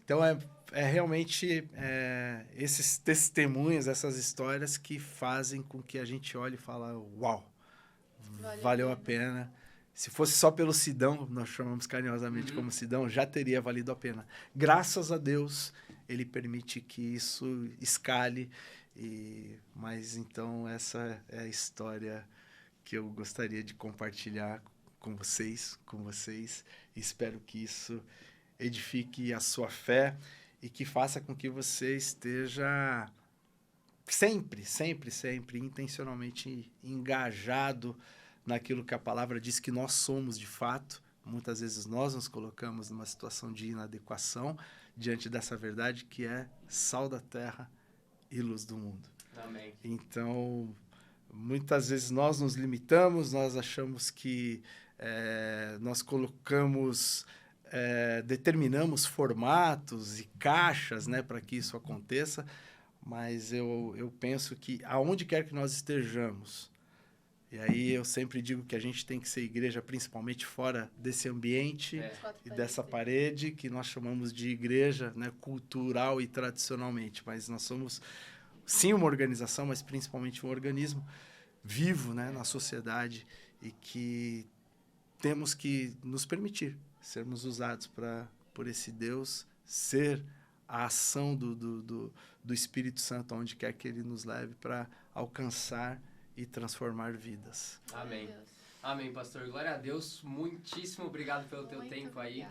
Então realmente esses testemunhos, essas histórias que fazem com que a gente olhe e fale, uau, valeu a pena. Se fosse só pelo Sidão, nós chamamos carinhosamente como Sidão, já teria valido a pena. Graças a Deus, ele permite que isso escale. Mas então essa é a história que eu gostaria de compartilhar com vocês. Espero que isso edifique a sua fé e que faça com que você esteja sempre, intencionalmente engajado naquilo que a palavra diz que nós somos de fato. Muitas vezes nós nos colocamos numa situação de inadequação diante dessa verdade que é sal da terra e luz do mundo. Amém. Então, muitas vezes nós nos limitamos, nós achamos que nós colocamos, determinamos formatos e caixas, né, para que isso aconteça, mas eu penso que aonde quer que nós estejamos, e aí eu sempre digo que a gente tem que ser igreja principalmente fora desse ambiente e dessa parede que nós chamamos de igreja, né, cultural e tradicionalmente, mas nós somos sim uma organização, mas principalmente um organismo vivo, né, na sociedade, e que temos que nos permitir sermos usados por esse Deus, ser a ação do Espírito Santo onde quer que ele nos leve para alcançar e transformar vidas. Amém. Amém, pastor. Glória a Deus. Muitíssimo obrigado pelo teu tempo aí.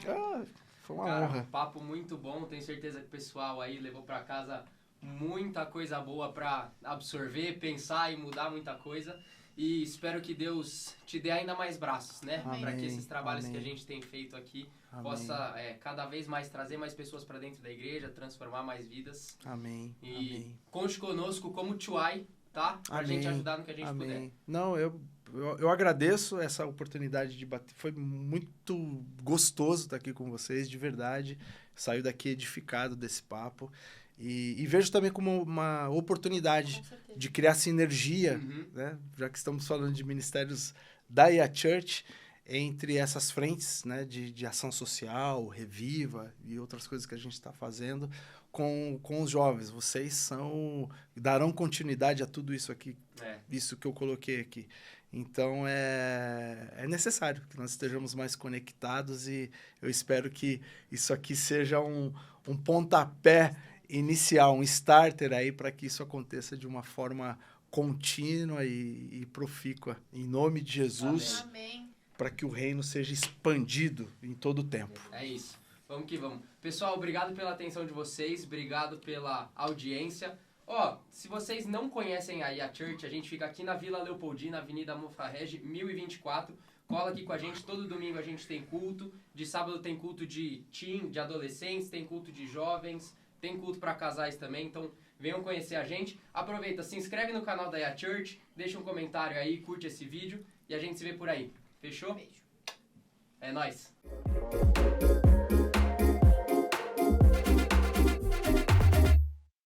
Foi uma honra. Papo muito bom. Tenho certeza que o pessoal aí levou para casa muita coisa boa para absorver, pensar e mudar muita coisa. E espero que Deus te dê ainda mais braços, né? Para que esses trabalhos que a gente tem feito aqui possa cada vez mais trazer mais pessoas para dentro da igreja, transformar mais vidas. Amém. E conte conosco como Tuai, tá? Pra gente ajudar no que a gente puder. Não, eu agradeço essa oportunidade de bater. Foi muito gostoso estar aqui com vocês, de verdade. Saio daqui edificado desse papo. E vejo também como uma oportunidade de criar sinergia, né? Já que estamos falando de ministérios da IA Church, entre essas frentes, né, de ação social, Reviva e outras coisas que a gente está fazendo com os jovens. Vocês darão continuidade a tudo isso aqui, isso que eu coloquei aqui. Então, é necessário que nós estejamos mais conectados e eu espero que isso aqui seja um pontapé inicial, um starter aí para que isso aconteça de uma forma contínua e profícua. Em nome de Jesus, Amém. para que o reino seja expandido em todo o tempo. É isso. Vamos que vamos. Pessoal, obrigado pela atenção de vocês, obrigado pela audiência. Ó, se vocês não conhecem aí a Church, a gente fica aqui na Vila Leopoldina, Avenida Mufarrege, 1024. Cola aqui com a gente, todo domingo a gente tem culto. De sábado tem culto de teen, de adolescentes, tem culto de jovens, tem culto para casais também, então venham conhecer a gente. Aproveita, se inscreve no canal da IA Church, deixa um comentário aí, curte esse vídeo e a gente se vê por aí. Fechou? Beijo. É nóis!